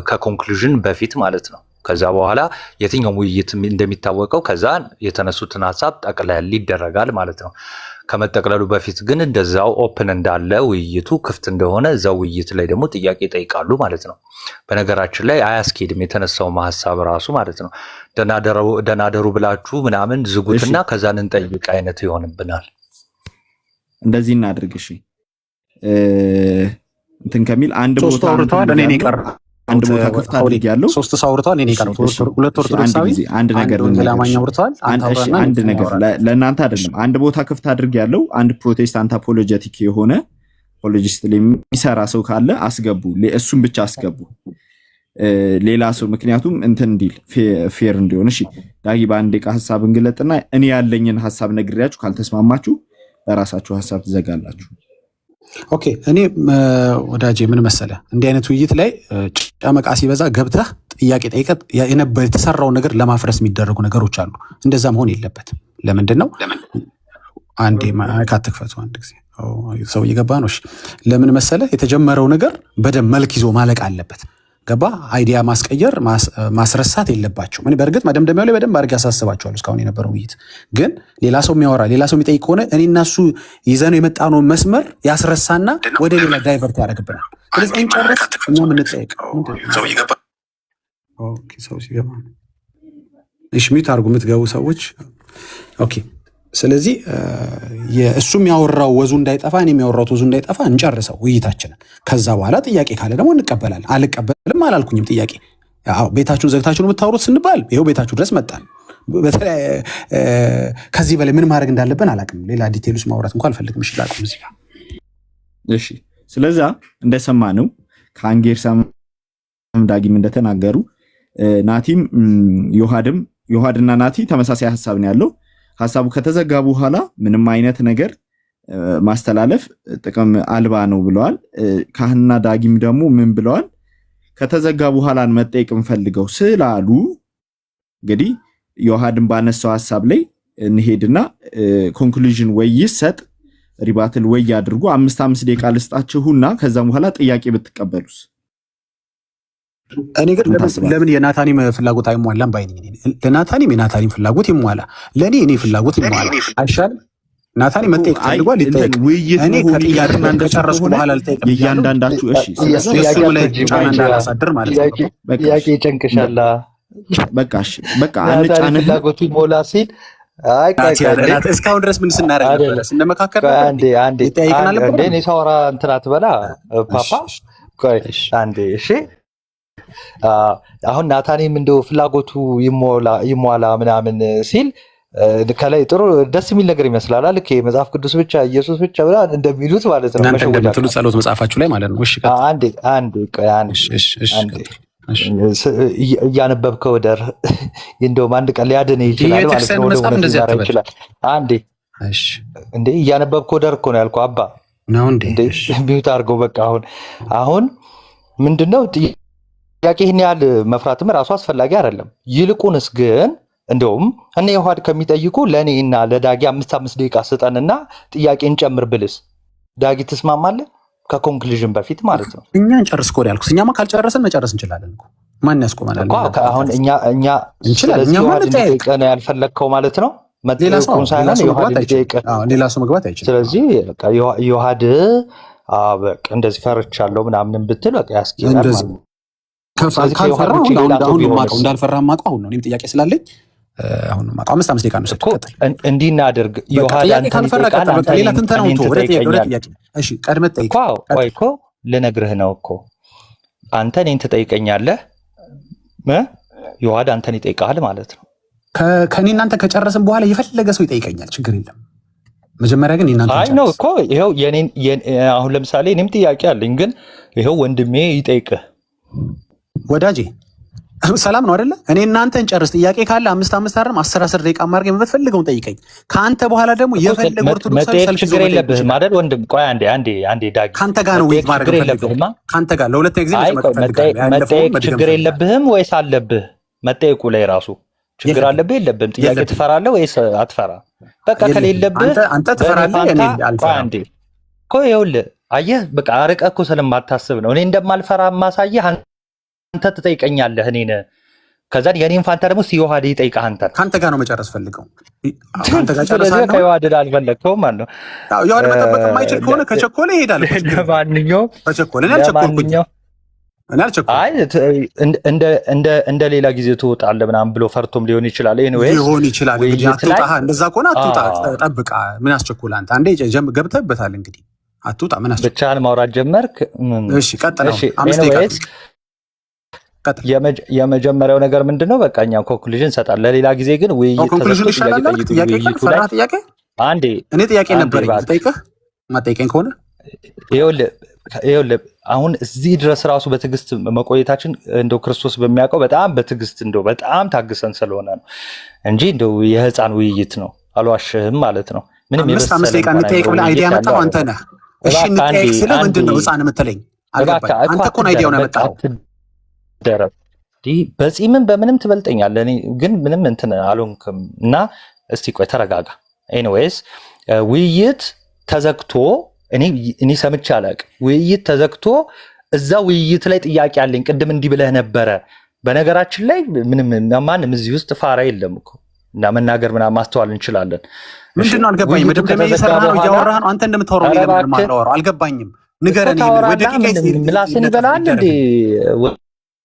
ከኮንክሉዥን በፊት ማለት ነው። ከዛ በኋላ የትኛውም ውይይት እንደሚታወቀው ከዛ የተነሱትን ሀሳብ ጠቅለል ይደረጋል ማለት ነው። ከመጠቅለሉ በፊት ግን እንደዛው ኦፕን እንዳለ ውይይቱ ክፍት እንደሆነ እዛው ውይይት ላይ ደግሞ ጥያቄ ይጠይቃሉ ማለት ነው። በነገራችን ላይ አያስኬድም የተነሳው ሀሳብ ራሱ ማለት ነው። ደናደሩ ብላችሁ ምናምን ዝጉትና ከዛን እንጠይቅ አይነት ይሆንብናል። እንደዚህ እናድርግ። እሺ እንትን ከሚል አንድ ቦታ አንድ ቦታ ክፍት አድርግ ያለው ሶስት ሰው አውርተዋል። እኔ ቀርቶ ሁለት ኦርቶዶክሳዊ አንድ ነገር አውርተዋል። አንድ ነገር ለእናንተ አይደለም። አንድ ቦታ ክፍት አድርግ ያለው አንድ ፕሮቴስታንት አፖሎጀቲክ የሆነ አፖሎጂስት ላይ የሚሰራ ሰው ካለ አስገቡ፣ እሱን ብቻ አስገቡ። ሌላ ሰው ምክንያቱም እንትን እንዲል ፌር እንዲሆን። እሺ ዳጊ በአንድ ደቂቃ ሐሳብ እንግለጥና እኔ ያለኝን ሐሳብ ነግሬያችሁ ካልተስማማችሁ በራሳችሁ ሐሳብ ትዘጋላችሁ። ኦኬ እኔ ወዳጄ ምን መሰለ እንዲህ አይነት ውይይት ላይ ጨመቃ ሲበዛ ገብተህ ጥያቄ ጠይቀህ የተሰራውን ነገር ለማፍረስ የሚደረጉ ነገሮች አሉ። እንደዛ መሆን የለበትም። ለምንድን ነው አንዴ ካትክፈቱ አንድ ጊዜ ሰው እየገባ ነው። እሺ ለምን መሰለ የተጀመረው ነገር በደም መልክ ይዞ ማለቅ አለበት። ገባ አይዲያ ማስቀየር ማስረሳት የለባቸውም። እኔ በእርግጥ መደምደሚያው ላይ በደንብ አድርጌ ያሳስባቸዋለሁ። እስካሁን የነበረው ውይይት ግን ሌላ ሰው የሚያወራ ሌላ ሰው የሚጠይቅ ከሆነ እኔ እና እሱ ይዘነው የመጣነውን መስመር ያስረሳና ወደ ሌላ ዳይቨርት ያደርግብናል። ስለዚህ እንጨርስ፣ እኛ የምንጠይቅ ሰው ሲገባ እሺ ሚዩት አድርጉ የምትገቡ ሰዎች። ኦኬ ስለዚህ እሱም ያወራው ወዙ እንዳይጠፋ እኔም ያወራሁት ወዙ እንዳይጠፋ እንጨርሰው ውይይታችንን። ከዛ በኋላ ጥያቄ ካለ ደግሞ እንቀበላለን። አልቀበልም አላልኩኝም። ጥያቄ ቤታችሁን ዘግታችሁን የምታወሩት ስንባል ይኸው ቤታችሁ ድረስ መጣን። በተለይ ከዚህ በላይ ምን ማድረግ እንዳለብን አላውቅም። ሌላ ዲቴይልስ ማውራት እንኳን አልፈልግም። እሺ ላቁም እዚህ ጋር። እሺ ስለዛ እንደሰማነው ከአንጌርሳም ዳጊም እንደተናገሩ ናቲም ዮሐድና ናቲ ተመሳሳይ ሐሳብ ነው ያለው። ሐሳቡ ከተዘጋ በኋላ ምንም አይነት ነገር ማስተላለፍ ጥቅም አልባ ነው ብለዋል። ካህንና ዳጊም ደግሞ ምን ብለዋል? ከተዘጋ በኋላ መጠየቅ እንፈልገው ስላሉ እንግዲህ ዮሐድን ባነሳው ሐሳብ ላይ እንሄድና ኮንክሉዥን ወይ ይሰጥ ሪባትል ወይ ያድርጉ። 5 ደቂቃ ልስጣችሁና ከዛም በኋላ ጥያቄ ብትቀበሉስ? እኔ ግን ለምን የናታኒም ፍላጎት አይሟላም ባይነኝ? ለናታኒም የናታኒም ፍላጎት ይሟላ፣ ለኔ እኔ ፍላጎት ይሟላ አይሻልም? ናታኒ መጠየቅ ፈልጓል ይጠየቅ። እኔ ከጥያቄና እንደጨረስኩ በኋላ ልጠይቅ እያንዳንዳችሁ። እሺ እሱ ላይ ጫና እንዳላሳድር ማለት ነው። ጥያቄ ጨንቅሻላ በቃ እሺ በቃ አንጫነ ፍላጎት ይሞላ ሲል እስካሁን ድረስ ምን ስናደርግ ነበር? ስንመካከር አንዴ ይጠይቀናል። እኔ ሳወራ እንትን አትበላ ፓፓ። ቆይ አንዴ እሺ አሁን ናታኒም እንደው ፍላጎቱ ይሟላ ምናምን ሲል ከላይ ጥሩ ደስ የሚል ነገር ይመስላል። ልክ መጽሐፍ ቅዱስ ብቻ ኢየሱስ ብቻ ብላ እንደሚሉት ማለት ነው። እናንተ እንደምትሉት ጸሎት መጽሐፋችሁ ላይ ማለት ነው። እሺ እያነበብከው ደር እንደውም አንድ ቀን ሊያድን ይችላል ማለት ነው። አንዴ እንዴ እያነበብከው ደር እኮ ነው ያልኩህ አባ ነው እንዴ ቢዩት አድርገው በቃ አሁን ምንድነው ጥያቄ ይህን ያህል መፍራትም ራሱ አስፈላጊ አይደለም። ይልቁንስ ግን እንደውም እኔ ዮሐድ ከሚጠይቁ ለእኔ እና ለዳጊ 5 ደቂቃ ስጠንና ጥያቄ እንጨምር ብልስ ዳጊ ትስማማለህ? ከኮንክሉዥን በፊት ማለት ነው። እኛ እንጨርስ እኮ ያልኩት። እኛማ ካልጨረስን መጨረስ እንችላለን እኮ ማን ያስቆመናል? አሁን እኛ እንችላለን። እኛ ማለት ነው ያልፈለግከው ማለት ነው። ሌላ ሰው መግባት አይችልም። ስለዚህ በቃ ዮሐድ በቃ እንደዚህ ፈርቻለሁ ምናምን ብትል በቃ ያስኬዳል ማለት ነው። እንዳልፈራ ማውቀው አሁን ነው። እኔም ጥያቄ ስላለኝ አሁን ነው ማውቀው። 5 ደቂቃ ነው ሰጥቶ እንዲህ እናድርግ። ዮሐድ አንተን ይጠይቃል፣ ሌላ ትንተናው ነው። ወደ ጥያቄ እሺ፣ ቀድመህ ጠይቅ። ቆይ እኮ ልነግርህ ነው እኮ አንተ እኔን ትጠይቀኛለህ፣ ዮሐድ አንተን ይጠይቃል ማለት ነው። ከኔ እናንተ ከጨረስን በኋላ የፈለገ ሰው ይጠይቀኛል፣ ችግር የለም። መጀመሪያ ግን እናንተ አይ ነው እኮ ይሄው አሁን ለምሳሌ እኔም ጥያቄ አለኝ፣ ግን ይሄው ወንድሜ ይጠይቅህ። ወዳጄ ሰላም ነው አይደለ? እኔ እናንተ እንጨርስ። ጥያቄ ካለ 5 አይደለም 10 ደቂቃ ማድረግ የምትፈልገውን ጠይቀኝ። ከአንተ በኋላ ደግሞ የፈለገ ኦርቶዶክሳዊ ሰልፍ ችግር የለብህም አይደል ወንድም? ቆይ አንዴ ዳጊ ካንተ ጋር ነው ወይ ማድረግ የምፈልገው? ካንተ ጋር ለሁለተኛ ጊዜ መጠየቅ ችግር የለብህም ወይስ አለብህ? መጠየቁ ላይ ራሱ ችግር አለብህ የለብህም? ጥያቄ ትፈራለህ ወይስ አትፈራ? በቃ ከሌለብህ አንተ ትፈራለህ፣ እኔ አልፈራም። አንዴ እኮ ይኸውልህ አየህ፣ በቃ አርቀህ እኮ ስለማታስብ ነው እኔ እንደማልፈራ ማሳየህ። አንተ ትጠይቀኛለህ እኔን፣ ከዛ የኔን ፋንታ ደግሞ ዮሐድ ይጠይቅህ አንተን። ካንተ ጋር ነው መጨረስ ፈልገው። አንተ ጋር ጨርሳለህ። ከዮሐድ አልፈለግከውም ማለት ነው። ዮሐድ መጠበቅ የማይችል ከሆነ ከቸኮለ ይሄዳል። ለማንኛውም ከቸኮለ እኔ አልቸኮልኩኝ። አይ እንደ ሌላ ጊዜ ትወጣለህ ምናምን ብሎ ፈርቶም ሊሆን ይችላል። ሊሆን ይችላል እንግዲህ አትውጣ። እንደዛ ከሆነ አትውጣ፣ ጠብቃ። ምን አስቸኮልህ አንተ? አንዴ ገብተህበታል እንግዲህ አትውጣ። ምን አስቸኮልህ? ብቻህን ማውራት ጀመርክ። እሺ ቀጥለው። 5 ደቂቃ የመጀመሪያው ነገር ምንድነው? በቃ እኛ ኮንክሉዥን እንሰጣለን። ለሌላ ጊዜ ግን ውይይት ኮንክሉዥን ይሻላል። ጥያቄ አንዴ እኔ ጥያቄ ነበረኝ ልጠይቅህ፣ ማጠይቀኝ ከሆነ ይኸውልህ አሁን እዚህ ድረስ ራሱ በትዕግስት መቆየታችን እንደው ክርስቶስ በሚያውቀው በጣም በትዕግስት እንደው በጣም ታግሰን ስለሆነ ነው እንጂ እንደው የህፃን ውይይት ነው። አልዋሽህም ማለት ነው። ምንም 5 ደቂቃ እንጠይቅ ብለህ አይዲያ መጣሁ አንተ ነህ። እሺ እንጠይቅ ስለ ምንድን ነው ህፃን የምትለኝ? አልገባኝ። አንተ እኮ ነው አይዲያውን ያመጣኸው። በጺምም በምንም ትበልጠኛለህ። እኔ ግን ምንም እንትን አልሆንክም። እና እስቲ ቆይ ተረጋጋ። ኤኒዌይስ ውይይት ተዘግቶ እኔ ሰምቼ አላውቅም። ውይይት ተዘግቶ እዛ ውይይት ላይ ጥያቄ አለኝ። ቅድም እንዲህ ብለህ ነበረ። በነገራችን ላይ ማንም እዚህ ውስጥ ፋራ የለም እኮ እና መናገር ምናምን ማስተዋል እንችላለን። ምንድነው አልገባኝም። መደምደሚያ እየሰራህ ነው፣ እያወራህ ነው። አንተ እንደምታወራው እኔ ለምን ማላወራው አልገባኝም። ንገረኝ። ወደ ደቂቃ ምላስን ይበላል እንዴ?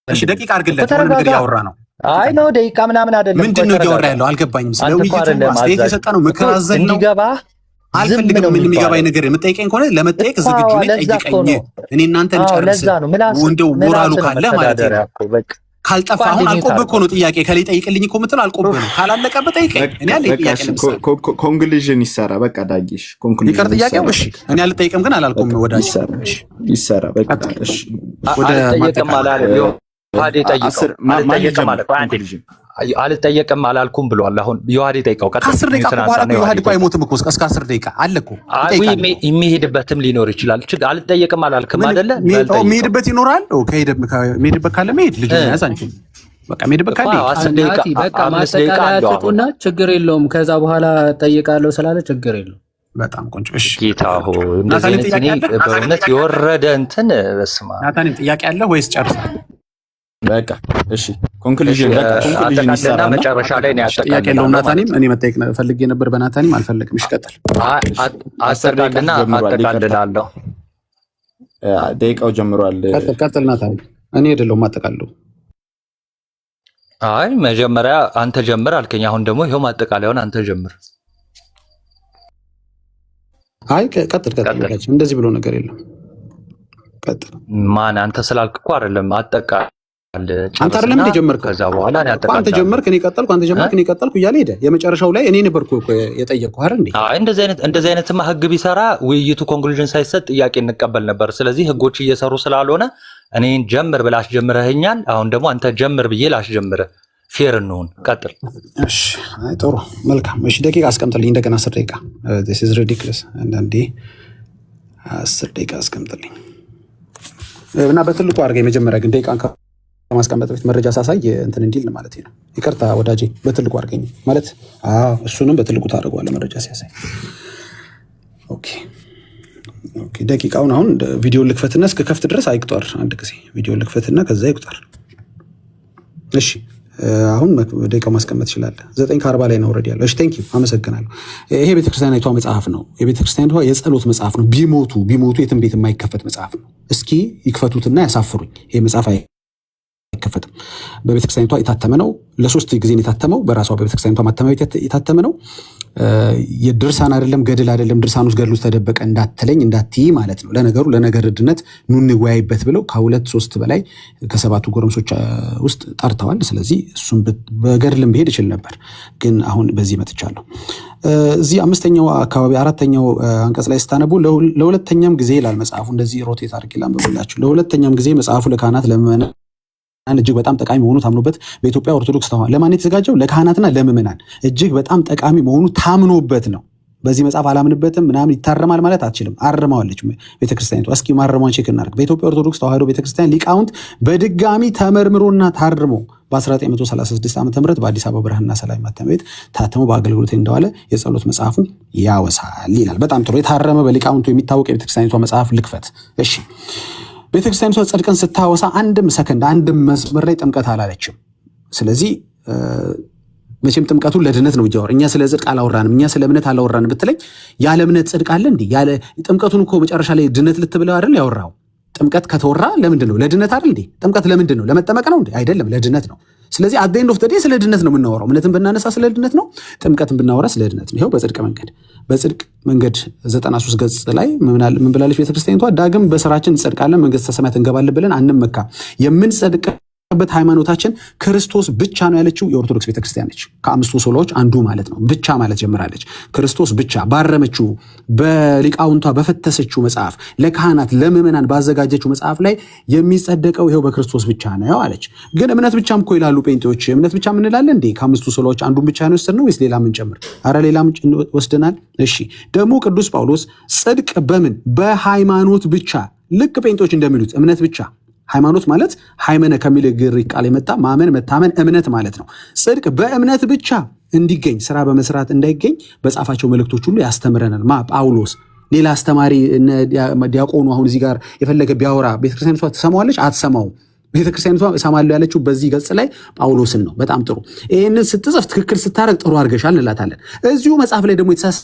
እሺ ደቂቃ አድርግለት። ሆነ ነገር እያወራህ ነው። አይ ነው ደቂቃ ምናምን አይደለም። ምንድነው እያወራህ ያለው? አልገባኝም። ስለ ውይይቱ አስተያየት የሰጠ ነው፣ ምክር አዘል ነው። አልፈልግም። ምን የሚገባኝ ነገር የምጠይቀኝ ከሆነ ለመጠየቅ ዝግጁ ነኝ። ጠይቀኝ። እኔ እናንተን ጨርስ። እንደው ሞራሉ ካለ ማለት ነው። ካልጠፋ አሁን አልቆብህ እኮ ነው ጥያቄ። ከላይ ጠይቅልኝ እኮ የምትለው አልቆብህ ነው። ካላለቀበት ጠይቀኝ። እኔ አለ ጥያቄ ለምሳሌ ኮንክሉዥን ይሰራ። በቃ ዳጊሽ ኮንክሉዥን ይቀር ጥያቄው። እሺ እኔ አልጠይቅም ግን አላልቆም ነው ወዳጅ ይሰራ። በቃ እሺ ወደ አልጠየቅም አላልኩም ብሏል። አሁን ዮሐድ ጠይቀው። 10 ደቂቃ በኋላ ዮሐድ እኮ አይሞትም እኮ እስከ 10 ደቂቃ አለ እኮ። የሚሄድበትም ሊኖር ይችላል። አልጠየቅም አላልክም አይደለ? የሚሄድበት ይኖራል። የሚሄድበት ካለ መሄድ ልጅ ያዝ አንቺ በቃ የሚሄድበት ካለ 10 ደቂቃ በቃ ማጠቃለያ ሰጡና ችግር የለውም። ከዛ በኋላ ጠይቃለሁ ስላለ ችግር የለውም። በጣም ቆንጆ። እሺ ጌታ ሆይ በእውነት የወረደ እንትን በስማ ናታንም ጥያቄ አለ ወይስ ጨርሰሃል? በቃ እሺ ኮንክሉዥን ይሰራ። መጨረሻ ላይ ነው ያጠቃልለው። ጥያቄ የለውም። ናታንም እኔ መጠየቅ ፈልጌ ነበር በናታንም አልፈለግም። እሺ ቀጥል። አጠቃልላለሁ። ደቂቃው ጀምሯል። ቀጥል ናታንም። እኔ አይደለሁም ማጠቃልለው። አይ መጀመሪያ አንተ ጀምር አልከኝ። አሁን ደግሞ ይሄው ማጠቃለያውን አንተ ጀምር። አይ ቀጥል። እንደዚህ ብሎ ነገር የለም። ቀጥል። ማን አንተ ስላልክ እኮ አይደለም። አጠቃላይ አንተ አይደለም እንደ ጀመርከው። ከዛ በኋላ ነው ያጠቃልለው። አንተ ጀመርክ እኔ ቀጠልኩ፣ አንተ ጀመርክ እኔ ቀጠልኩ እያለ ሄደ። የመጨረሻው ላይ እኔ ነበርኩ እኮ የጠየቅኩህ አይደል እንዴ? አይ እንደዚህ አይነትማ ህግ ቢሰራ ውይይቱ ኮንክሉዥን ሳይሰጥ ጥያቄ እንቀበል ነበር። ስለዚህ ህጎች እየሰሩ ስላልሆነ እኔን ጀምር ብለህ አስጀምረኸኛል። አሁን ደግሞ አንተ ጀምር ብዬ ላስጀምርህ። ፌር እንሁን። ቀጥል። እሺ አይ ጥሩ መልካም። እሺ ደቂቃ አስቀምጥልኝ እንደገና 10 ደቂቃ። this is ridiculous። አንዳንዴ 10 ደቂቃ አስቀምጥልኝ እና በትልቁ አድርገኝ። መጀመሪያ ግን ደቂቃን ከማስቀመጥ በፊት መረጃ ሳሳይ እንትን እንዲል ማለት ነው። ይቅርታ ወዳጄ፣ በትልቁ አድርገኝ ማለት እሱንም በትልቁ ታደርገዋለህ መረጃ ሲያሳይ። ኦኬ ደቂቃውን አሁን ቪዲዮ ልክፈትና እስከ ከፍት ድረስ አይቁጠር። አንድ ጊዜ ቪዲዮ ልክፈትና ከዛ ይቁጠር። እሺ አሁን ደቂቃው ማስቀመጥ ይችላል። 9:40 ላይ ነው ኦልሬዲ ያለው። እሺ ቴንክ ዩ አመሰግናለሁ። ይሄ ቤተክርስቲያኒቷ መጽሐፍ ነው። የቤተክርስቲያኒቷ የጸሎት መጽሐፍ ነው። ቢሞቱ የትም ቤት የማይከፈት መጽሐፍ ነው። እስኪ ይክፈቱትና ያሳፍሩኝ። ይሄ መጽሐፍ አይከፈትም። በቤተክርስቲያኒቷ የታተመ ነው። ለ3 ጊዜ የታተመው በራሷ በቤተክርስቲያኒቷ ማተሚያ ቤት የታተመ ነው። የድርሳን አይደለም ገድል አይደለም። ድርሳን ውስጥ ገድል ውስጥ ተደበቀ እንዳትለኝ እንዳትይ ማለት ነው። ለነገሩ ለነገርድነት ኑ እንወያይበት ብለው ከ2-3 በላይ ከ7 ጎረምሶች ውስጥ ጠርተዋል። ስለዚህ እሱም በገድልም ብሄድ ይችል ነበር፣ ግን አሁን በዚህ መጥቻለሁ። እዚህ 5ኛው አካባቢ 4ኛው አንቀጽ ላይ ስታነቡ ለሁለተኛም ጊዜ ይላል መጽሐፉ። እንደዚህ ሮቴት አድርጌ ላንብብላችሁ። ለሁለተኛም ጊዜ መጽሐፉ ለካህናት ለምዕመናን እጅግ በጣም ጠቃሚ መሆኑ ታምኖበት በኢትዮጵያ ኦርቶዶክስ ተዋሕዶ ለማን የተዘጋጀው? ለካህናትና ለምዕመናን እጅግ በጣም ጠቃሚ መሆኑ ታምኖበት ነው። በዚህ መጽሐፍ አላምንበትም ምናምን ይታረማል ማለት አትችልም። አርመዋለች ቤተክርስቲያኒቷ። እስኪ ማረሟን ቼክ እናድርግ። በኢትዮጵያ ኦርቶዶክስ ተዋሕዶ ቤተክርስቲያን ሊቃውንት በድጋሚ ተመርምሮና ታርሞ በ1936 ዓ.ም በአዲስ አበባ ብርሃንና ሰላም ማተሚያ ቤት ታትሞ በአገልግሎት እንደዋለ የጸሎት መጽሐፉ ያወሳል ይላል። በጣም ጥሩ። የታረመ በሊቃውንቱ የሚታወቅ የቤተክርስቲያኒቷ መጽሐፍ ልክፈት። እሺ ቤተክርስቲያኒቷ ጽድቅን ስታወሳ አንድም ሰከንድ አንድም መስመር ላይ ጥምቀት አላለችም። ስለዚህ መቼም ጥምቀቱን ለድነት ነው እያወራ። እኛ ስለ ጽድቅ አላወራንም፣ እኛ ስለ እምነት አላወራንም ብትለኝ ያለ እምነት ጽድቅ አለ እንዴ? ያለ ጥምቀቱን እኮ መጨረሻ ላይ ድነት ልትብለው አይደል ያወራው? ጥምቀት ከተወራ ለምንድን ነው? ለድነት አይደል እንዴ? ጥምቀት ለምንድን ነው? ለመጠመቅ ነው እንዴ? አይደለም፣ ለድነት ነው። ስለዚህ አት ኤንድ ኦፍ ዘ ዴይ ስለ ድነት ነው የምናወራው። እምነትን ብናነሳ ስለ ድነት ነው፣ ጥምቀትን ብናወራ ስለ ድነት ነው። ይኸው በጽድቅ መንገድ 93 ገጽ ላይ ምን ብላለች ቤተክርስቲያኒቷ? ዳግም በስራችን እንጸድቃለን መንግስተ ሰማያት እንገባለን ብለን አንመካ፣ የምንጸድቅበት ሃይማኖታችን ክርስቶስ ብቻ ነው ያለችው የኦርቶዶክስ ቤተክርስቲያን ነች። ከ5ቱ ሶሎዎች አንዱ ማለት ነው። ብቻ ማለት ጀምራለች። ክርስቶስ ብቻ ባረመችው በሊቃውንቷ በፈተሰችው መጽሐፍ ለካህናት ለምዕመናን ባዘጋጀችው መጽሐፍ ላይ የሚጸደቀው ይኸው በክርስቶስ ብቻ ነው አለች። ግን እምነት ብቻም እኮ ይላሉ ጴንጤዎች። እምነት ብቻ ምን እንላለን እንዴ? ከ5ቱ ሶሎዎች አንዱን ብቻ ነው የወሰድነው ወይስ ሌላ ምን ጨምር? አረ ሌላ ምን ወስደናል። እሺ ደግሞ ቅዱስ ጳውሎስ ጽድቅ በምን በሃይማኖት ብቻ፣ ልክ ጴንጤዎች እንደሚሉት እምነት ብቻ። ሃይማኖት ማለት ሃይመነ ከሚል ግሪክ ቃል የመጣ ማመን፣ መታመን፣ እምነት ማለት ነው። ጽድቅ በእምነት ብቻ እንዲገኝ ስራ በመስራት እንዳይገኝ በጻፋቸው መልእክቶች ሁሉ ያስተምረናል። ጳውሎስ ሌላ አስተማሪ ዲያቆኑ አሁን እዚህ ጋር የፈለገ ቢያወራ ቤተክርስቲያኒቷ ትሰማዋለች? አትሰማውም። ቤተክርስቲያኒቷ እሰማለሁ ያለችው በዚህ ገጽ ላይ ጳውሎስን ነው። በጣም ጥሩ። ይህንን ስትጽፍ ትክክል ስታረግ ጥሩ አድርገሻል እንላታለን። እዚሁ መጽሐፍ ላይ ደግሞ የተሳሳ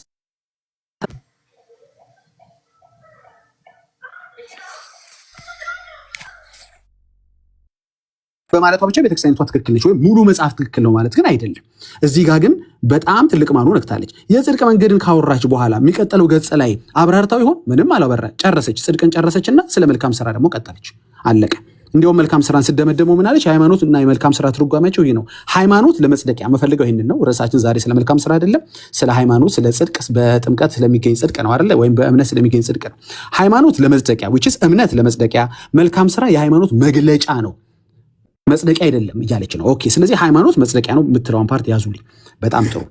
በማለቷ ብቻ ቤተክርስቲያኒቷ ትክክል ነች ወይም ሙሉ መጽሐፍ ትክክል ነው ማለት ግን አይደለም። እዚህ ጋር ግን በጣም ትልቅ ማኑ ነክታለች። የጽድቅ መንገድን ካወራች በኋላ የሚቀጥለው ገጽ ላይ አብራርታው ይሆን? ምንም አላበራ። ጨረሰች። ጽድቅን ጨረሰችና ስለ መልካም ስራ ደግሞ ቀጠለች። አለቀ። እንዲያውም መልካም ስራን ስደመደመው ምን አለች? ሃይማኖት እና የመልካም ስራ ትርጓሜያቸው ይህ ነው። ሃይማኖት ለመጽደቂያ መፈልገው ይህንን ነው። ርዕሳችን ዛሬ ስለ መልካም ስራ አይደለም፣ ስለ ሃይማኖት፣ ስለ ጽድቅ በጥምቀት ስለሚገኝ ጽድቅ ነው አይደለ? ወይም በእምነት ስለሚገኝ ጽድቅ ነው። ሃይማኖት ለመጽደቂያ which is እምነት ለመጽደቂያ፣ መልካም ስራ የሃይማኖት መግለጫ ነው፣ መጽደቂያ አይደለም እያለች ነው። ኦኬ፣ ስለዚህ ሃይማኖት መጽደቂያ ነው የምትለውን ፓርት ያዙልኝ። በጣም ጥሩ።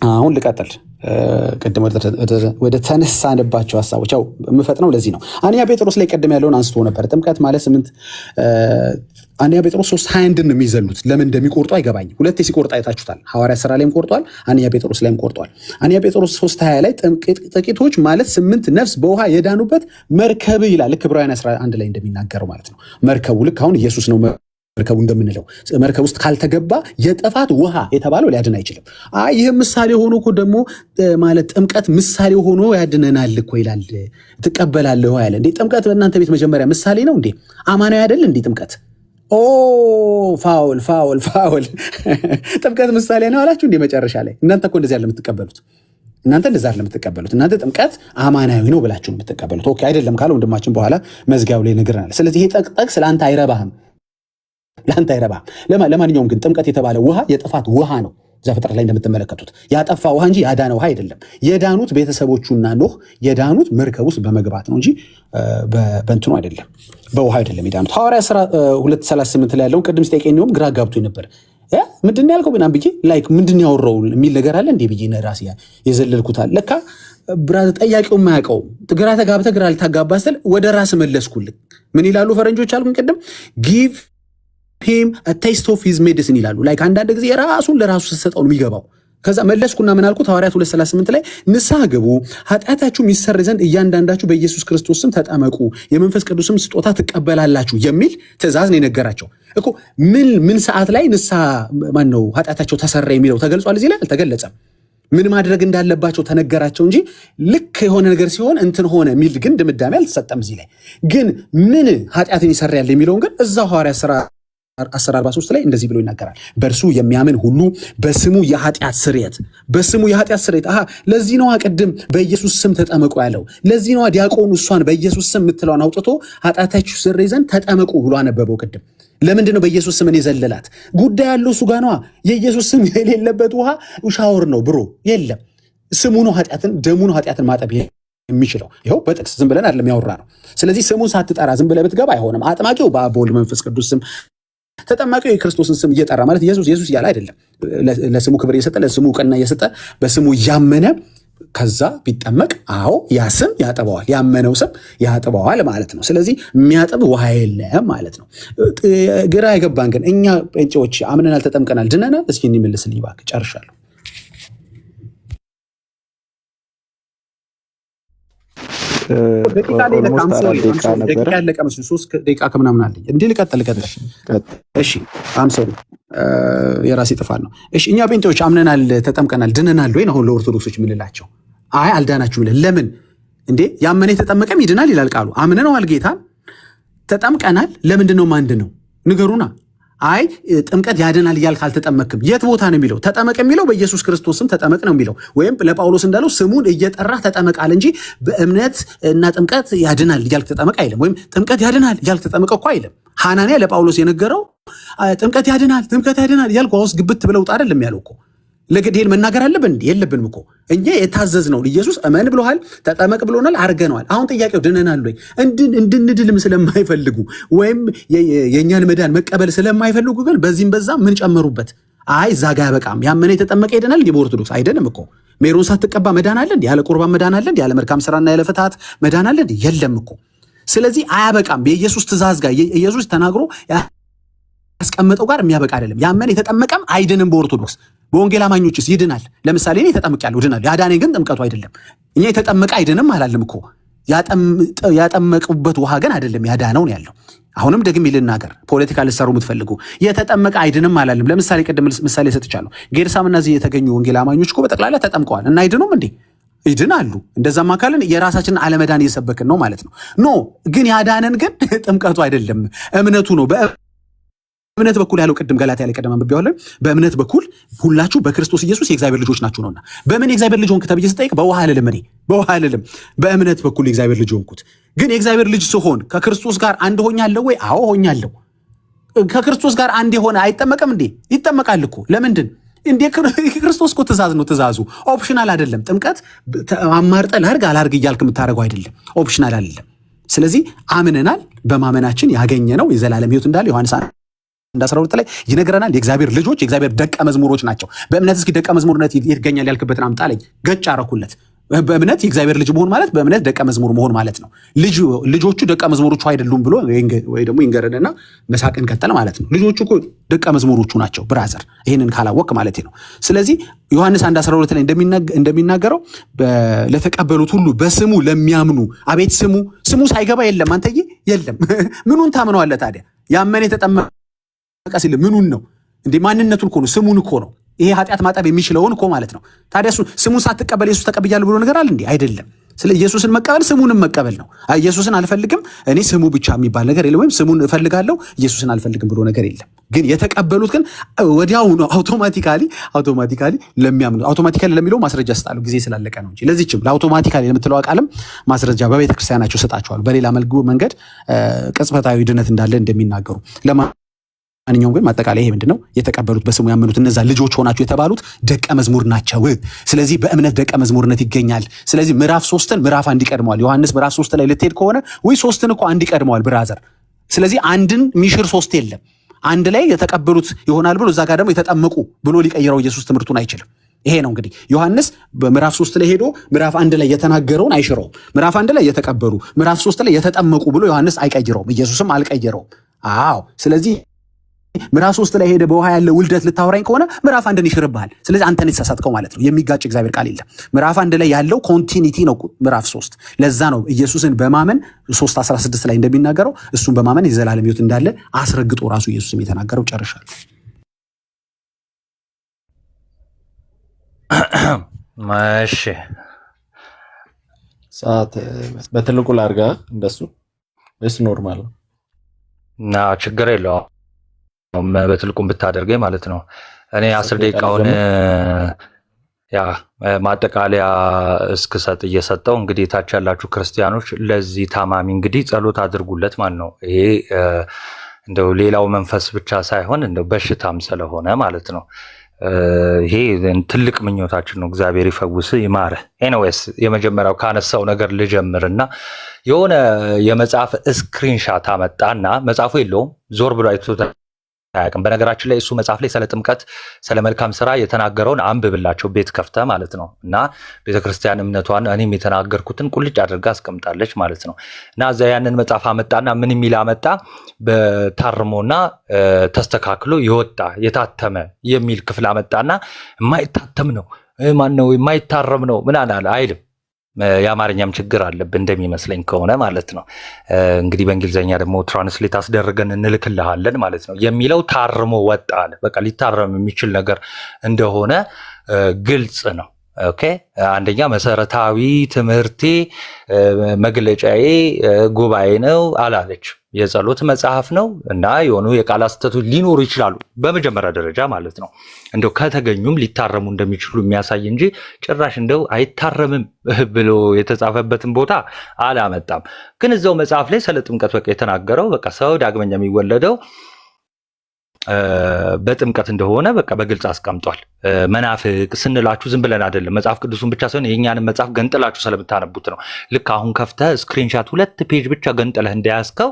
አሁን ልቀጥል። ቅድም ወደ ተነሳንባቸው ሀሳቦች ያው የምፈጥነው ለዚህ ነው። አንደኛ ጴጥሮስ ላይ ቀደም ያለውን አንስቶ ነበር። ጥምቀት ማለት 8 አንደኛ ጴጥሮስ 3:21 ነው የሚዘሉት። ለምን እንደሚቆርጡ አይገባኝም። ሁለቴ ሲቆርጥ አይታችሁታል። ሐዋርያ ሥራ ላይም ቆርጧል፣ አንደኛ ጴጥሮስ ላይም ቆርጧል። አንደኛ ጴጥሮስ 3:20 ላይ ጥቂቶች ማለት 8 ነፍስ በውሃ የዳኑበት መርከብ ይላል። ልክ ዕብራውያን 11 ላይ እንደሚናገረው ማለት ነው። መርከቡ ልክ አሁን ኢየሱስ ነው መርከቡ እንደምንለው መርከብ ውስጥ ካልተገባ የጥፋት ውሃ የተባለው ሊያድን አይችልም። ይህ ምሳሌ ሆኖ እኮ ደግሞ ማለት ጥምቀት ምሳሌ ሆኖ ያድነናል እኮ ይላል። ትቀበላለህ ያለ እንዴ? ጥምቀት በእናንተ ቤት መጀመሪያ ምሳሌ ነው እንዴ? አማናዊ አይደል እንዴ ጥምቀት? ፋውል ጥምቀት ምሳሌ ነው አላችሁ እንዴ? መጨረሻ ላይ እናንተ እኮ እንደዚህ ያለ የምትቀበሉት እናንተ እንደዛ አይደለም የምትቀበሉት። እናንተ ጥምቀት አማናዊ ነው ብላችሁ የምትቀበሉት። ኦኬ አይደለም ካለ ወንድማችን በኋላ መዝጊያው ላይ ነግረናል። ስለዚህ ይሄ ጠቅጠቅ ስለአንተ አይረባህም፣ ለአንተ አይረባህም። ለማንኛውም ግን ጥምቀት የተባለ ውሃ የጥፋት ውሃ ነው። ዘፍጥረት ላይ እንደምትመለከቱት ያጠፋ ውሃ እንጂ ያዳነ ውሃ አይደለም። የዳኑት ቤተሰቦቹና ኖህ የዳኑት መርከብ ውስጥ በመግባት ነው እንጂ በእንትኑ አይደለም፣ በውሃ አይደለም የዳኑት። ሐዋርያ ሥራ 2:38 ላይ ያለውን ቅድም ስጠይቀኝ ነውም ግራ ጋብቶኝ ነበር። ምንድን ያልከው ግን ብዬ ላይክ ምንድን ያወራው የሚል ነገር አለ እንዴ ብዬ ራሴ የዘለልኩታል። ለካ ብራዘ ጠያቂው የማያውቀው ግራ ተጋብተ ግራ ልታጋባ ስትል ወደ ራስ መለስኩልኝ። ምን ይላሉ ፈረንጆች አልኩኝ ቅድም ጊቭ ሂም ቴስት ኦፍ ሂዝ ሜዲሲን ይላሉ። ላይክ አንዳንድ ጊዜ የራሱን ለራሱ ስትሰጠው ነው የሚገባው። ከዛ መለስኩና ምን አልኩት? ሐዋርያት 2:38 ላይ ንስሐ ግቡ ኃጢአታችሁ ይሰረይ ዘንድ እያንዳንዳችሁ በኢየሱስ ክርስቶስ ስም ተጠመቁ የመንፈስ ቅዱስም ስጦታ ትቀበላላችሁ የሚል ትእዛዝ ነው የነገራቸው እኮ። ምን ሰዓት ላይ ንስሐ ማን ነው ኃጢአታቸው ተሰረይ የሚለው ተገልጿል? እዚህ ላይ አልተገለጸም። ምን ማድረግ እንዳለባቸው ተነገራቸው እንጂ ልክ የሆነ ነገር ሲሆን እንትን ሆነ የሚል ግን ድምዳሜ አልተሰጠም። እዚህ ላይ ግን ምን ኃጢአትን ይሰረያል የሚለውን ግን እዛው ሐዋርያት ሥራ 10:43 ላይ እንደዚህ ብሎ ይናገራል። በእርሱ የሚያምን ሁሉ በስሙ የኃጢአት ስርየት ለዚህ ነዋ ቅድም በኢየሱስ ስም ተጠመቁ ያለው። ለዚህ ነዋ ዲያቆኑ እሷን በኢየሱስ ስም የምትለውን አውጥቶ ኃጢአታችሁ ይሰረይ ዘንድ ተጠመቁ ብሎ አነበበው ቅድም። ለምንድን ነው በኢየሱስ ስም የዘለላት? ጉዳይ ያለው እሱ ጋር ነዋ። የኢየሱስ ስም የሌለበት ውሃ ሻወር ነው ብሮ የለም። ስሙ ነው ኃጢአትን፣ ደሙ ነው ኃጢአትን ማጠብ የሚችለው። ይኸው በጥቅስ ዝም ብለን አይደለም ያወራ ነው። ስለዚህ ስሙን ሳትጠራ ዝም ብለህ ብትገባ አይሆንም። አጥማቂው በአብ በወልድ መንፈስ ቅዱስ ስም፣ ተጠማቂው የክርስቶስን ስም እየጠራ ማለት ኢየሱስ እያለ አይደለም። ለስሙ ክብር እየሰጠ ለስሙ እውቅና እየሰጠ በስሙ እያመነ ከዛ ቢጠመቅ አዎ ያ ስም ያጠበዋል፣ ያመነው ስም ያጠበዋል ማለት ነው። ስለዚህ የሚያጠብ ውሃ የለም ማለት ነው። ግራ የገባን ግን እኛ ጴንጤዎች አምነናል፣ ተጠምቀናል፣ ድነናል። እስኪ እንመልስልኝ እባክህ። ጨርሻለሁ። ደቂቃ ያለቀ መስሎኝ 3 ደቂቃ ከምናምን አለኝ። እንዲህ ልቀጥል። እሺ አምሰሉ የራሴ ጥፋት ነው። እሺ እኛ ጴንጤዎች አምነናል፣ ተጠምቀናል፣ ድነናል ወይ? አሁን ለኦርቶዶክሶች ምንላቸው አይ አልዳናችሁም ይላል። ለምን እንዴ? ያመነ የተጠመቀም ይድናል ይላል ቃሉ። አምነነዋል ጌታን፣ ተጠምቀናል። ለምንድን ነው ማንድ ነው ንገሩና። አይ ጥምቀት ያድናል እያልክ አልተጠመክም። የት ቦታ ነው የሚለው? ተጠመቅ የሚለው በኢየሱስ ክርስቶስ ስም ተጠመቅ ነው የሚለው። ወይም ለጳውሎስ እንዳለው ስሙን እየጠራህ ተጠመቃል እንጂ በእምነት እና ጥምቀት ያድናል እያልክ ተጠመቅ አይልም። ወይም ጥምቀት ያድናል እያልክ ተጠመቀ እኮ አይልም። ሐናንያ ለጳውሎስ የነገረው ጥምቀት ያድናል እያልክ ውስጥ ግብት ብለው ውጣ አይደለም ያለው እኮ። ለግዴል መናገር አለብን እንዴ? የለብንም እኮ። እኛ የታዘዝነው ኢየሱስ እመን ብሎሃል፣ ተጠመቅ ብሎናል፣ አርገነዋል። አሁን ጥያቄው ድነናል ወይ? እንድንድልም ስለማይፈልጉ ወይም የእኛን መዳን መቀበል ስለማይፈልጉ ግን በዚህም በዛም ምን ጨመሩበት? አይ እዛ ጋ ያበቃም። ያመነ የተጠመቀ ይድናል። በኦርቶዶክስ አይደንም እኮ። ሜሮን ሳትቀባ መዳን አለ እንዴ? ያለ ቁርባን መዳን አለ እንዴ? ያለ መልካም ስራና ያለ ፍትሐት መዳን አለ እንዴ? የለም እኮ። ስለዚህ አያበቃም። የኢየሱስ ትእዛዝ ጋር ኢየሱስ ተናግሮ ያስቀመጠው ጋር የሚያበቃ አይደለም። ያመነ የተጠመቀም አይድንም። በኦርቶዶክስ በወንጌል አማኞችስ ይድናል። ለምሳሌ እኔ ተጠምቄያለሁ፣ ድናል። ያዳነኝ ግን ጥምቀቱ አይደለም። እኛ የተጠመቀ አይድንም አላለም እኮ። ያጠመቁበት ውሃ ግን አይደለም ያዳነው ነው ያለው። አሁንም ደግሜ ልናገር፣ ፖለቲካ ልትሰሩ የምትፈልጉ የተጠመቀ አይድንም አላለም። ለምሳሌ ቅድም ምሳሌ ሰጥቻለሁ። ጌርሳምና እዚህ የተገኙ ወንጌል አማኞች እኮ በጠቅላላ ተጠምቀዋል እና አይድኑም እንዴ? ይድናሉ። እንደዛማ ካልን የራሳችንን አለመዳን እየሰበክን ነው ማለት ነው። ኖ ግን ያዳነን ግን ጥምቀቱ አይደለም እምነቱ ነው። በእምነት በኩል ያለው ቅድም ገላትያ ላይ ቀደም አንብቤዋለሁ። በእምነት በኩል ሁላችሁ በክርስቶስ ኢየሱስ የእግዚአብሔር ልጆች ናችሁ ነውና። በምን የእግዚአብሔር ልጅ ሆንክ ተብዬ ስጠይቅ በውሃ አልልም። እኔ በውሃ አልልም። በእምነት በኩል የእግዚአብሔር ልጅ ሆንኩት። ግን የእግዚአብሔር ልጅ ስሆን ከክርስቶስ ጋር አንድ ሆኛለሁ ወይ? አዎ ሆኛለሁ። ከክርስቶስ ጋር አንድ የሆነ አይጠመቅም እንዴ? ይጠመቃል እኮ። ለምንድን እንዴ? ክርስቶስ እኮ ትእዛዝ ነው። ትእዛዙ ኦፕሽናል አይደለም። ጥምቀት አማርጠ ላርግ አላርግ እያልክ የምታደርገው አይደለም። ኦፕሽናል አይደለም። ስለዚህ አምነናል። በማመናችን ያገኘነው የዘላለም ሕይወት እንዳለ ዮሐንስ 1:12 ላይ ይነግረናል። የእግዚአብሔር ልጆች የእግዚአብሔር ደቀ መዝሙሮች ናቸው። በእምነት እስኪ ደቀ መዝሙርነት ይገኛል ያልክበትን አምጣ አለኝ። ገጭ አረኩለት። በእምነት የእግዚአብሔር ልጅ መሆን ማለት በእምነት ደቀ መዝሙር መሆን ማለት ነው። ልጆቹ ደቀ መዝሙሮቹ አይደሉም ብሎ ወይ ደግሞ ይንገረንና መሳቅን ቀጠል ማለት ነው። ልጆቹ እኮ ደቀ መዝሙሮቹ ናቸው ብራዘር፣ ይህንን ካላወቅ ማለት ነው። ስለዚህ ዮሐንስ 1:12 ላይ እንደሚናገረው ለተቀበሉት ሁሉ በስሙ ለሚያምኑ። አቤት ስሙ ሳይገባ የለም አንተዬ፣ የለም። ምኑን ታምነዋለህ ታዲያ? ያመነ የተጠመቀ ሲል ምኑን ነው እንዴ? ማንነቱን እኮ ነው፣ ስሙን እኮ ነው። ይሄ ኃጢአት ማጠብ የሚችለውን እኮ ማለት ነው። ታዲያ ስሙን ሳትቀበል ኢየሱስ ተቀብያለሁ ብሎ ነገር አለ እንዴ? አይደለም። ስለ ኢየሱስን መቀበል ስሙንም መቀበል ነው። ኢየሱስን አልፈልግም እኔ ስሙ ብቻ የሚባል ነገር የለም። ወይም ስሙን እፈልጋለሁ ኢየሱስን አልፈልግም ብሎ ነገር የለም። ግን የተቀበሉት ግን ወዲያው ነው አውቶማቲካሊ ለሚያምኑ አውቶማቲካሊ ለሚለው ማስረጃ ስጣሉ ጊዜ ስላለቀ ነው እንጂ ለዚህችም ለአውቶማቲካሊ ለምትለው ቃልም ማስረጃ በቤተክርስቲያናቸው ሰጣቸዋል። በሌላ መንገድ ቅጽበታዊ ድነት እንዳለ እንደሚናገሩ ማንኛውም ግን ማጠቃላይ ይሄ ምንድነው? የተቀበሉት በስሙ ያመኑት እነዛ ልጆች ሆናችሁ የተባሉት ደቀ መዝሙር ናቸው። ስለዚህ በእምነት ደቀ መዝሙርነት ይገኛል። ስለዚህ ምዕራፍ 3ን ምዕራፍ 1 ይቀድመዋል። ዮሐንስ ምዕራፍ 3 ላይ ልትሄድ ከሆነ ወይ 3ን እኮ 1 ይቀድመዋል ብራዘር። ስለዚህ አንድን ሚሽር 3 የለም። አንድ ላይ የተቀበሉት ይሆናል ብሎ እዛ ጋር ደግሞ የተጠመቁ ብሎ ሊቀይረው ኢየሱስ ትምህርቱን አይችልም። ይሄ ነው እንግዲህ ዮሐንስ በምዕራፍ 3 ላይ ሄዶ ምዕራፍ 1 ላይ የተናገረውን አይሽረውም። ምዕራፍ 1 ላይ የተቀበሉ ምዕራፍ 3 ላይ የተጠመቁ ብሎ ዮሐንስ አይቀይረውም። ኢየሱስም አልቀይረውም። አዎ ስለዚህ ምዕራፍ 3 ላይ ሄደ በውሃ ያለ ውልደት ልታወራኝ ከሆነ ምዕራፍ 1ን ይሽርብሃል። ስለዚህ አንተን የተሳሳትከው ማለት ነው። የሚጋጭ እግዚአብሔር ቃል የለም። ምዕራፍ 1 ላይ ያለው ኮንቲኒቲ ነው ምዕራፍ 3። ለዛ ነው ኢየሱስን በማመን 3:16 ላይ እንደሚናገረው እሱን በማመን የዘላለም ሕይወት እንዳለ አስረግጦ ራሱ ኢየሱስም የተናገረው። ጨርሻለሁ። እሺ ሰዓት በትልቁ ላድርጋ እንደሱ ወይስ ኖርማል ነው? እና ችግር የለውም በትልቁም ብታደርገኝ ማለት ነው። እኔ 10 ደቂቃውን ያ ማጠቃለያ እስክሰጥ እየሰጠው እንግዲህ ታች ያላችሁ ክርስቲያኖች ለዚህ ታማሚ እንግዲህ ጸሎት አድርጉለት ማለት ነው። ይሄ እንደው ሌላው መንፈስ ብቻ ሳይሆን እንደው በሽታም ስለሆነ ማለት ነው። ይሄ ትልቅ ምኞታችን ነው። እግዚአብሔር ይፈውስ ይማረ። ኤኒዌይስ የመጀመሪያው ካነሳው ነገር ልጀምርና የሆነ የመጽሐፍ ስክሪንሻት አመጣና መጽሐፉ የለውም ዞር ብሎ አይቶ አያውቅም። በነገራችን ላይ እሱ መጽሐፍ ላይ ስለ ጥምቀት ስለ መልካም ስራ የተናገረውን አንብብላቸው ቤት ከፍተ ማለት ነው። እና ቤተክርስቲያን እምነቷን እኔም የተናገርኩትን ቁልጭ አድርጋ አስቀምጣለች ማለት ነው። እና እዛ ያንን መጽሐፍ አመጣና ምን የሚል አመጣ በታርሞና ተስተካክሎ የወጣ የታተመ የሚል ክፍል አመጣና የማይታተም ነው ማነው የማይታረም ነው ምን አለ አይልም። የአማርኛም ችግር አለብን እንደሚመስለኝ ከሆነ ማለት ነው። እንግዲህ በእንግሊዝኛ ደግሞ ትራንስሌት አስደርገን እንልክልሃለን ማለት ነው። የሚለው ታርሞ ወጣ አለ። በቃ ሊታረም የሚችል ነገር እንደሆነ ግልጽ ነው። ኦኬ አንደኛ መሰረታዊ ትምህርቴ መግለጫዬ ጉባኤ ነው አላለች። የጸሎት መጽሐፍ ነው እና የሆኑ የቃላት ስህተቶች ሊኖሩ ይችላሉ በመጀመሪያ ደረጃ ማለት ነው። እንደው ከተገኙም ሊታረሙ እንደሚችሉ የሚያሳይ እንጂ ጭራሽ እንደው አይታረምም ብሎ የተጻፈበትን ቦታ አላመጣም። ግን እዛው መጽሐፍ ላይ ስለ ጥምቀት በቃ የተናገረው በቃ ሰው ዳግመኛ የሚወለደው በጥምቀት እንደሆነ በቃ በግልጽ አስቀምጧል። መናፍቅ ስንላችሁ ዝም ብለን አይደለም፣ መጽሐፍ ቅዱሱን ብቻ ሳይሆን የእኛንም መጽሐፍ ገንጥላችሁ ስለምታነቡት ነው። ልክ አሁን ከፍተህ ስክሪንሻት 2 ፔጅ ብቻ ገንጥለህ እንዳያስከው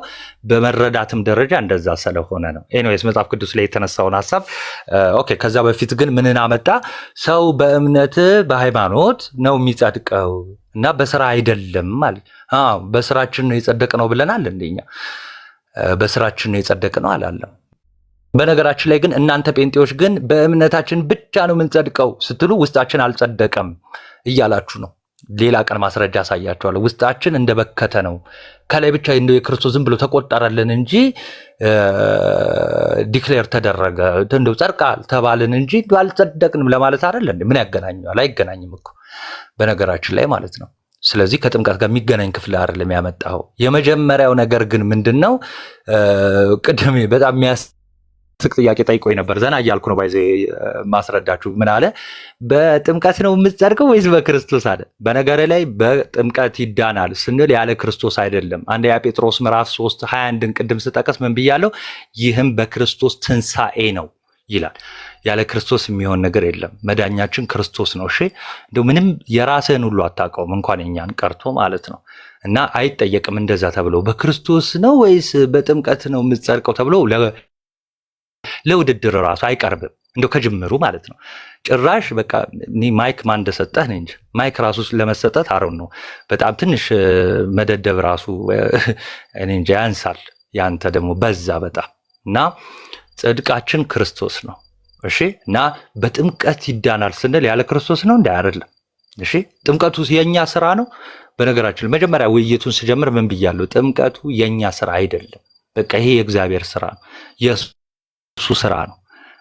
በመረዳትም ደረጃ እንደዛ ስለሆነ ነው። ኤኒዌይስ መጽሐፍ ቅዱስ ላይ የተነሳውን ሀሳብ ኦኬ። ከዛ በፊት ግን ምንን አመጣ? ሰው በእምነት በሃይማኖት ነው የሚጸድቀው እና በስራ አይደለም ማለት። በስራችን ነው የጸደቅነው ብለናል። እንደኛ በስራችን ነው የጸደቅነው አላለም። በነገራችን ላይ ግን እናንተ ጴንጤዎች ግን በእምነታችን ብቻ ነው የምንጸድቀው ስትሉ ውስጣችን አልጸደቀም እያላችሁ ነው። ሌላ ቀን ማስረጃ ያሳያችኋለሁ። ውስጣችን እንደበከተ ነው። ከላይ ብቻ እንደው የክርስቶስ ዝም ብሎ ተቆጠረልን እንጂ ዲክሌር ተደረገ እንደው ጸድቃል ተባልን እንጂ አልጸደቅንም ለማለት አይደል እንዴ? ምን ያገናኛል? አይገናኝም እኮ በነገራችን ላይ ማለት ነው። ስለዚህ ከጥምቀት ጋር የሚገናኝ ክፍል አይደለም ያመጣው። የመጀመሪያው ነገር ግን ምንድነው? ቅድም በጣም ስቅ ጥያቄ ጠይቆኝ ነበር። ዘና እያልኩ ነው ባይዘ ማስረዳችሁ። ምን አለ? በጥምቀት ነው የምትጸድቀው ወይስ በክርስቶስ አለ። በነገር ላይ በጥምቀት ይዳናል ስንል ያለ ክርስቶስ አይደለም። አንደኛ ጴጥሮስ ምዕራፍ 3:21ን ቅድም ስጠቀስ ምን ብያለሁ? ይህም በክርስቶስ ትንሣኤ ነው ይላል። ያለ ክርስቶስ የሚሆን ነገር የለም። መዳኛችን ክርስቶስ ነው። እሺ እንደው ምንም የራስህን ሁሉ አታውቀውም እንኳን የኛን ቀርቶ ማለት ነው። እና አይጠየቅም እንደዛ ተብሎ በክርስቶስ ነው ወይስ በጥምቀት ነው የምትጸድቀው ተብሎ ለውድድር ራሱ አይቀርብም። እንደው ከጅምሩ ማለት ነው። ጭራሽ በቃ ማይክ ማን እንደሰጠህ እንጂ ማይክ ራሱ ለመሰጠት አረው ነው። በጣም ትንሽ መደደብ ራሱ እኔ እንጃ ያንሳል። ያንተ ደግሞ በዛ በጣም እና ጽድቃችን ክርስቶስ ነው። እሺ እና በጥምቀት ይዳናል ስንል ያለ ክርስቶስ ነው እንዴ? አይደለም። እሺ ጥምቀቱ የኛ ስራ ነው። በነገራችን መጀመሪያ ውይይቱን ስጀምር ምን ብያለሁ? ጥምቀቱ የኛ ስራ አይደለም። በቃ ይሄ የእግዚአብሔር ስራ ነው። እሱ ስራ ነው።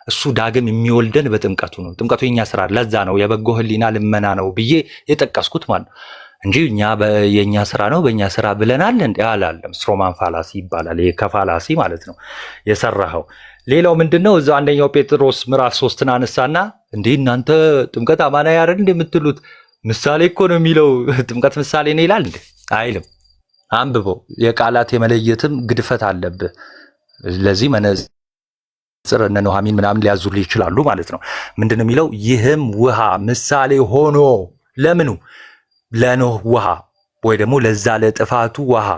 እሱ ዳግም የሚወልደን በጥምቀቱ ነው። ጥምቀቱ የኛ ስራ፣ ለዛ ነው የበጎ ህሊና ልመና ነው ብዬ የጠቀስኩት ማለት ነው እንጂ እኛ የኛ ስራ ነው በእኛ ስራ ብለናል እንዴ? አላለም። ስትሮማን ፋላሲ ይባላል። ይሄ ከፋላሲ ማለት ነው የሰራኸው። ሌላው ምንድነው? እዛው አንደኛው ጴጥሮስ ምዕራፍ 3ን አነሳና እንዴ እናንተ ጥምቀት አማናዊ አይደል እንደምትሉት ምሳሌ እኮ ነው የሚለው። ጥምቀት ምሳሌ ነው ይላል እንዴ? አይልም። አንብበው። የቃላት የመለየትም ግድፈት አለብህ። ለዚህ ጽረነ ኑሐሚን ምናምን ሊያዙልህ ይችላሉ ማለት ነው። ምንድነው የሚለው? ይህም ውሃ ምሳሌ ሆኖ ለምኑ? ለኖህ ውሃ ወይ ደግሞ ለዛ ለጥፋቱ ውሃ።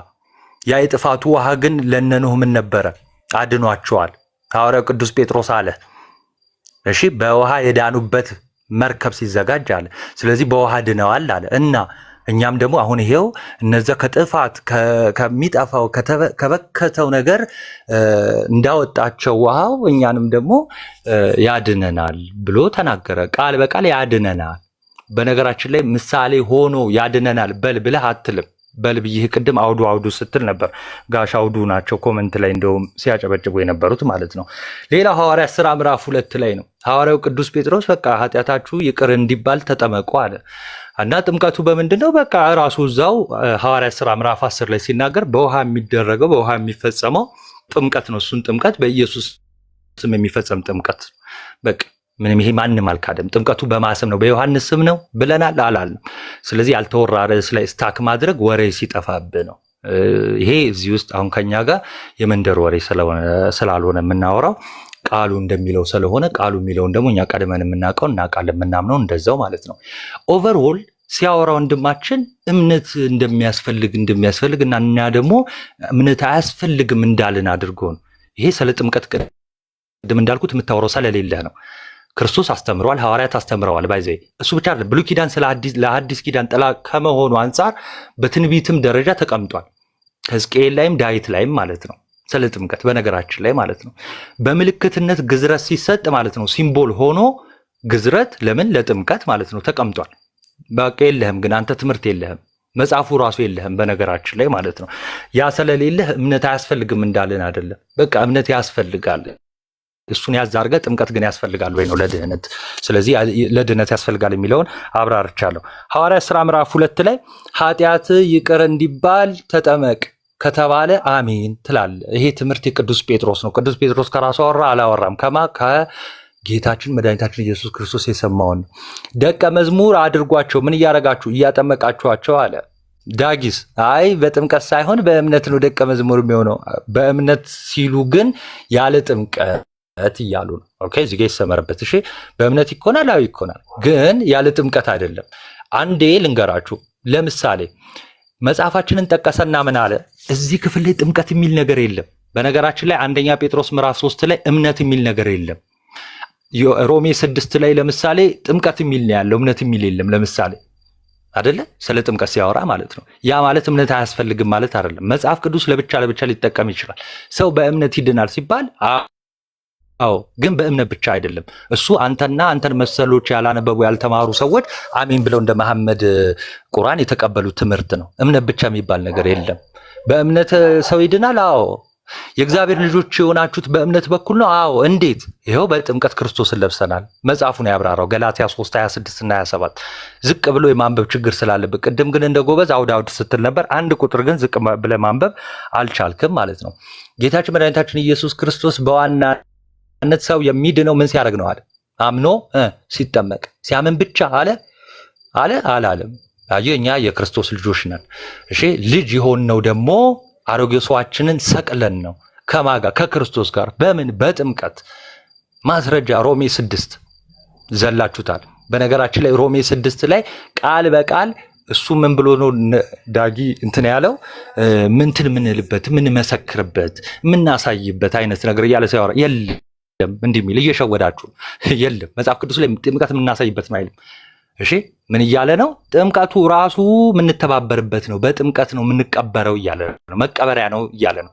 ያ የጥፋቱ ውሃ ግን ለነኖህ ምን ነበረ? አድኗቸዋል። ሐዋርያው ቅዱስ ጴጥሮስ አለ። እሺ በውሃ የዳኑበት መርከብ ሲዘጋጅ አለ። ስለዚህ በውሃ ድነዋል አለ እና እኛም ደግሞ አሁን ይሄው እነዛ ከጥፋት ከሚጠፋው ከበከተው ነገር እንዳወጣቸው ውሃው እኛንም ደግሞ ያድነናል ብሎ ተናገረ። ቃል በቃል ያድነናል። በነገራችን ላይ ምሳሌ ሆኖ ያድነናል በል ብለህ አትልም። በል ብዬህ ቅድም አውዱ ስትል ነበር። ጋሽ አውዱ ናቸው ኮመንት ላይ እንደውም ሲያጨበጭቡ የነበሩት ማለት ነው። ሌላው ሐዋርያት ሥራ ምዕራፍ 2 ላይ ነው። ሐዋርያው ቅዱስ ጴጥሮስ በቃ ኃጢአታችሁ ይቅር እንዲባል ተጠመቁ አለ እና ጥምቀቱ በምንድን ነው? በቃ ራሱ እዛው ሐዋርያት ሥራ ምዕራፍ 10 ላይ ሲናገር በውሃ የሚደረገው በውሃ የሚፈጸመው ጥምቀት ነው። እሱን ጥምቀት በኢየሱስ ስም የሚፈጸም ጥምቀት በቃ ምንም ይሄ ማንም አልካደም። ጥምቀቱ በማሰም ነው በዮሐንስ ስም ነው ብለናል አላልንም። ስለዚህ ያልተወራ ርዕስ ላይ ስታክ ማድረግ ወሬ ሲጠፋብህ ነው። ይሄ እዚህ ውስጥ አሁን ከኛ ጋር የመንደር ወሬ ስላልሆነ የምናወራው ቃሉ እንደሚለው ስለሆነ ቃሉ የሚለውን ደግሞ እኛ ቀድመን የምናውቀው እናውቃለን፣ የምናምነው እንደዛው ማለት ነው። ኦቨርኦል ሲያወራ ወንድማችን እምነት እንደሚያስፈልግ እና እኛ ደግሞ እምነት አያስፈልግም እንዳልን አድርጎ ነው። ይሄ ስለ ጥምቀት ቅድም እንዳልኩት የምታወራው ስለሌለ ነው። ክርስቶስ አስተምረዋል፣ ሐዋርያት አስተምረዋል። ባይዘ እሱ ብቻ አይደለም። ብሉይ ኪዳን ለሐዲስ ኪዳን ጥላ ከመሆኑ አንጻር በትንቢትም ደረጃ ተቀምጧል። ሕዝቅኤል ላይም ዳዊት ላይም ማለት ነው። ስለ ጥምቀት በነገራችን ላይ ማለት ነው በምልክትነት ግዝረት ሲሰጥ ማለት ነው። ሲምቦል ሆኖ ግዝረት ለምን ለጥምቀት ማለት ነው ተቀምጧል። በቃ የለህም ግን አንተ ትምህርት የለህም፣ መጽሐፉ ራሱ የለህም በነገራችን ላይ ማለት ነው። ያ ስለሌለህ እምነት አያስፈልግም እንዳልን አይደለም። በቃ እምነት ያስፈልጋል። እሱን ያዝ አድርገህ ጥምቀት ግን ያስፈልጋል ወይ ነው ለድህነት። ስለዚህ ለድህነት ያስፈልጋል የሚለውን አብራርቻለሁ። ሐዋርያት ሥራ ምዕራፍ 2 ላይ ኃጢአት ይቅር እንዲባል ተጠመቅ ከተባለ አሜን ትላለህ። ይሄ ትምህርት የቅዱስ ጴጥሮስ ነው። ቅዱስ ጴጥሮስ ከራሱ አወራ አላወራም? ከጌታችን መድኃኒታችን ኢየሱስ ክርስቶስ የሰማውን ነው። ደቀ መዝሙር አድርጓቸው። ምን እያረጋችሁ? እያጠመቃችኋቸው አለ። ዳጊስ አይ በጥምቀት ሳይሆን በእምነት ነው ደቀ መዝሙር የሚሆነው። በእምነት ሲሉ ግን ያለ ጥምቀት እያሉ ነው። ኦኬ እዚህ ጋር ይሰመርበት። እሺ በእምነት ይኮናል፣ አዎ ይኮናል፣ ግን ያለ ጥምቀት አይደለም። አንዴ ልንገራችሁ። ለምሳሌ መጽሐፋችንን ጠቀሰና ምን አለ? እዚህ ክፍል ላይ ጥምቀት የሚል ነገር የለም። በነገራችን ላይ አንደኛ ጴጥሮስ ምዕራፍ 3 ላይ እምነት የሚል ነገር የለም። ሮሜ 6 ላይ ለምሳሌ ጥምቀት የሚል ነው ያለው፣ እምነት የሚል የለም። ለምሳሌ አይደለ? ስለ ጥምቀት ሲያወራ ማለት ነው። ያ ማለት እምነት አያስፈልግም ማለት አይደለም። መጽሐፍ ቅዱስ ለብቻ ሊጠቀም ይችላል። ሰው በእምነት ይድናል ሲባል አዎ፣ ግን በእምነት ብቻ አይደለም። እሱ አንተና አንተን መሰሎች ያላነበቡ ያልተማሩ ሰዎች አሜን ብለው እንደ መሐመድ ቁርአን የተቀበሉት ትምህርት ነው። እምነት ብቻ የሚባል ነገር የለም። በእምነት ሰው ይድናል። አዎ። የእግዚአብሔር ልጆች የሆናችሁት በእምነት በኩል ነው። አዎ። እንዴት? ይኸው በጥምቀት ክርስቶስን ለብሰናል። መጽሐፉን ያብራራው ገላትያ 3 26 እና 27። ዝቅ ብሎ የማንበብ ችግር ስላለብህ ቅድም ግን እንደ ጎበዝ አውድ ስትል ነበር። አንድ ቁጥር ግን ዝቅ ብለህ ማንበብ አልቻልክም ማለት ነው። ጌታችን መድኃኒታችን ኢየሱስ ክርስቶስ በዋናነት ሰው የሚድነው ምን ሲያደርግ ነው አለ? አምኖ ሲጠመቅ። ሲያምን ብቻ አላለም። እኛ የክርስቶስ ልጆች ነን። እሺ ልጅ የሆንነው ደግሞ አሮጌ ሰዋችንን ሰቅለን ነው። ከማጋ ከክርስቶስ ጋር በምን? በጥምቀት። ማስረጃ ሮሜ 6 ዘላችሁታል። በነገራችን ላይ ሮሜ 6 ላይ ቃል በቃል እሱ ምን ብሎ ነው ዳጊ እንትን ያለው? ምንትን ምንልበት ምንመሰክርበት ምናሳይበት አይነት ነገር እያለ ሲያወራ የለም እንዲህ የሚል እየሸወዳችሁ የለም። መጽሐፍ ቅዱስ ላይ ጥምቀት የምናሳይበት ነው አይልም። እሺ ምን እያለ ነው? ጥምቀቱ ራሱ የምንተባበርበት ነው። በጥምቀት ነው የምንቀበረው እያለ ነው። መቀበሪያ ነው እያለ ነው።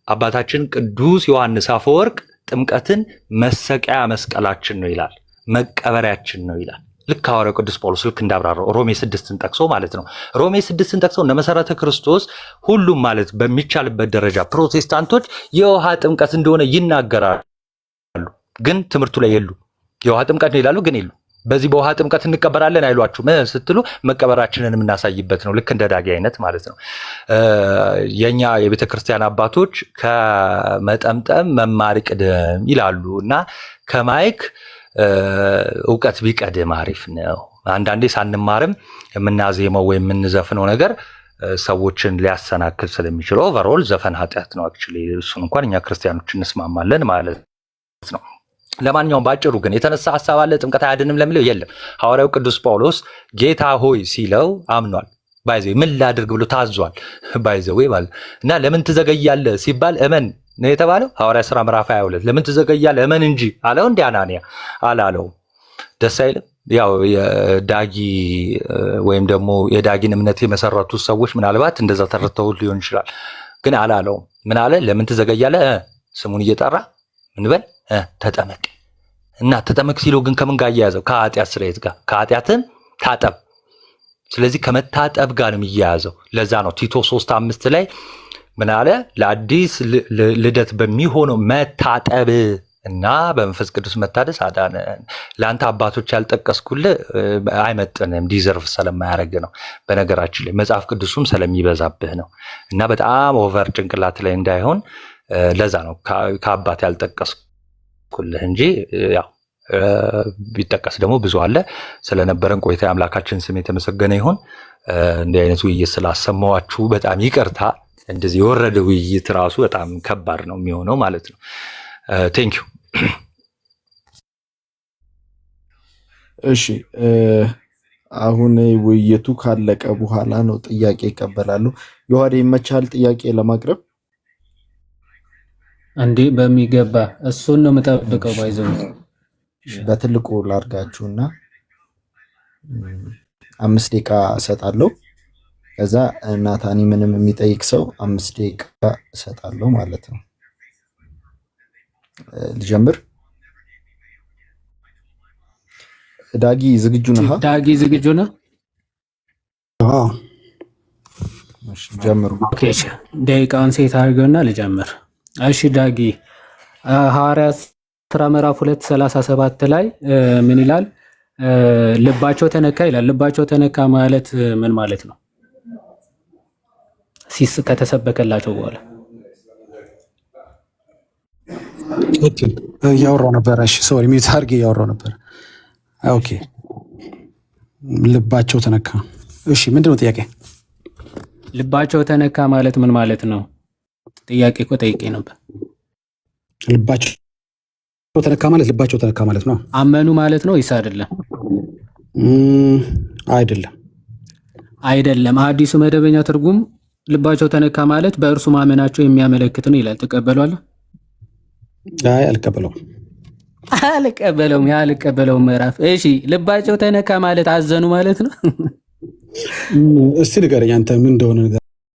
አባታችን ቅዱስ ዮሐንስ አፈወርቅ ጥምቀትን መሰቀያ መስቀላችን ነው ይላል፣ መቀበሪያችን ነው ይላል። ልክ ሐዋርያው ቅዱስ ጳውሎስ ልክ እንዳብራራው ሮሜ 6ን ጠቅሶ ማለት ነው። ሮሜ 6ን ጠቅሶ እነ መሰረተ ክርስቶስ ሁሉም ማለት በሚቻልበት ደረጃ ፕሮቴስታንቶች የውሃ ጥምቀት እንደሆነ ይናገራሉ፣ ግን ትምህርቱ ላይ የሉ። የውሃ ጥምቀት ነው ይላሉ፣ ግን የሉ። በዚህ በውሃ ጥምቀት እንቀበራለን አይሏችሁም ስትሉ መቀበራችንን የምናሳይበት ነው። ልክ እንደ ዳጊ አይነት ማለት ነው። የኛ የቤተ ክርስቲያን አባቶች ከመጠምጠም መማር ቅደም ይላሉ እና ከማይክ እውቀት ቢቀድም አሪፍ ነው። አንዳንዴ ሳንማርም የምናዜመው ወይም የምንዘፍነው ነገር ሰዎችን ሊያሰናክል ስለሚችል ኦቨርኦል ዘፈን ኃጢአት ነው። አክቹዋሊ እሱን እንኳን እኛ ክርስቲያኖች እንስማማለን ማለት ነው። ለማንኛውም ባጭሩ ግን የተነሳ ሐሳብ አለ ጥምቀት አያድንም ለሚለው የለም። ሐዋርያው ቅዱስ ጳውሎስ ጌታ ሆይ ሲለው አምኗል። ባይዘ ምን ላድርግ ብሎ ታዟል። ባይዘ ወይ ማለት እና ለምን ትዘገያለህ ሲባል እመን ነው የተባለው። ሐዋርያ ሥራ ምዕራፍ 22 ለምን ትዘገያለህ እመን እንጂ አለው። እንደ አናንያ አላለው። ደስ አይልም? ያው የዳጊ ወይም ደግሞ የዳጊን እምነት የመሰረቱት ሰዎች ምናልባት እንደዛ ተረድተው ሊሆን ይችላል። ግን አላለውም። ምን አለ? ለምን ትዘገያለህ? ስሙን እየጠራ ምን በል ተጠመቅ። እና ተጠመቅ ሲለው ግን ከምን ጋር እያያዘው? ከኃጢአት ስርየት ጋር። ከኃጢአትም ታጠብ። ስለዚህ ከመታጠብ ጋር ነው የሚያያዘው። ለዛ ነው ቲቶ 3:5 ላይ ምን አለ? ለአዲስ ልደት በሚሆነው መታጠብ እና በመንፈስ ቅዱስ መታደስ አዳነን። ለአንተ አባቶች ያልጠቀስኩልህ አይመጥንም፣ ዲዘርቭ ስለማያደርግ ነው። በነገራችን ላይ መጽሐፍ ቅዱሱም ስለሚበዛብህ ነው እና በጣም ኦቨር ጭንቅላት ላይ እንዳይሆን ለዛ ነው ከአባት ያልጠቀስኩልህ እንጂ ያው ቢጠቀስ ደግሞ ብዙ አለ። ስለነበረን ቆይታ የአምላካችን ስም የተመሰገነ ይሁን። እንዲህ አይነት ውይይት ስላሰማዋችሁ በጣም ይቅርታ። እንደዚህ የወረደ ውይይት ራሱ በጣም ከባድ ነው የሚሆነው ማለት ነው። ቴንክ ዩ። እሺ አሁን ውይይቱ ካለቀ በኋላ ነው ጥያቄ ይቀበላሉ። ዮሐዴ ይመቻል ጥያቄ ለማቅረብ? እንዴ በሚገባ እሱን ነው የምጠብቀው። ባይዘው በትልቁ ላርጋችሁና 5 ደቂቃ እሰጣለሁ። ከዛ ናታኒ ምንም የሚጠይቅ ሰው 5 ደቂቃ እሰጣለሁ ማለት ነው። ልጀምር። ዳጊ ዝግጁ ነህ? ዳጊ ዝግጁ ነህ? አዎ። እሺ ጀምሩ። ኦኬ እሺ፣ ደቂቃውን ሴት አድርገውና ልጀምር። እሺ ዳጊ ሐዋርያት ሥራ ምዕራፍ 2:37 ላይ ምን ይላል? ልባቸው ተነካ ይላል። ልባቸው ተነካ ማለት ምን ማለት ነው? ከተሰበከላቸው በኋላ ኦኬ እያወራሁ ነበር። እሺ ሶሪ ሚዩት አድርጌ እያወራሁ ነበር። ኦኬ ልባቸው ተነካ። እሺ ምንድነው ጥያቄ? ልባቸው ተነካ ማለት ምን ማለት ነው? ጥያቄ እኮ ጠይቄ ነበር። ልባቸው ተነካ ማለት ልባቸው ተነካ ማለት ነው። አመኑ ማለት ነው ወይስ አይደለም? አይደለም አይደለም። አዲሱ መደበኛ ትርጉም ልባቸው ተነካ ማለት በእርሱ ማመናቸው የሚያመለክት ነው ይላል። ትቀበሏለህ? አይ አልቀበለውም። አልቀበለውም ምዕራፍ። እሺ ልባቸው ተነካ ማለት አዘኑ ማለት ነው? እስቲ ንገረኝ አንተ ምን እንደሆነ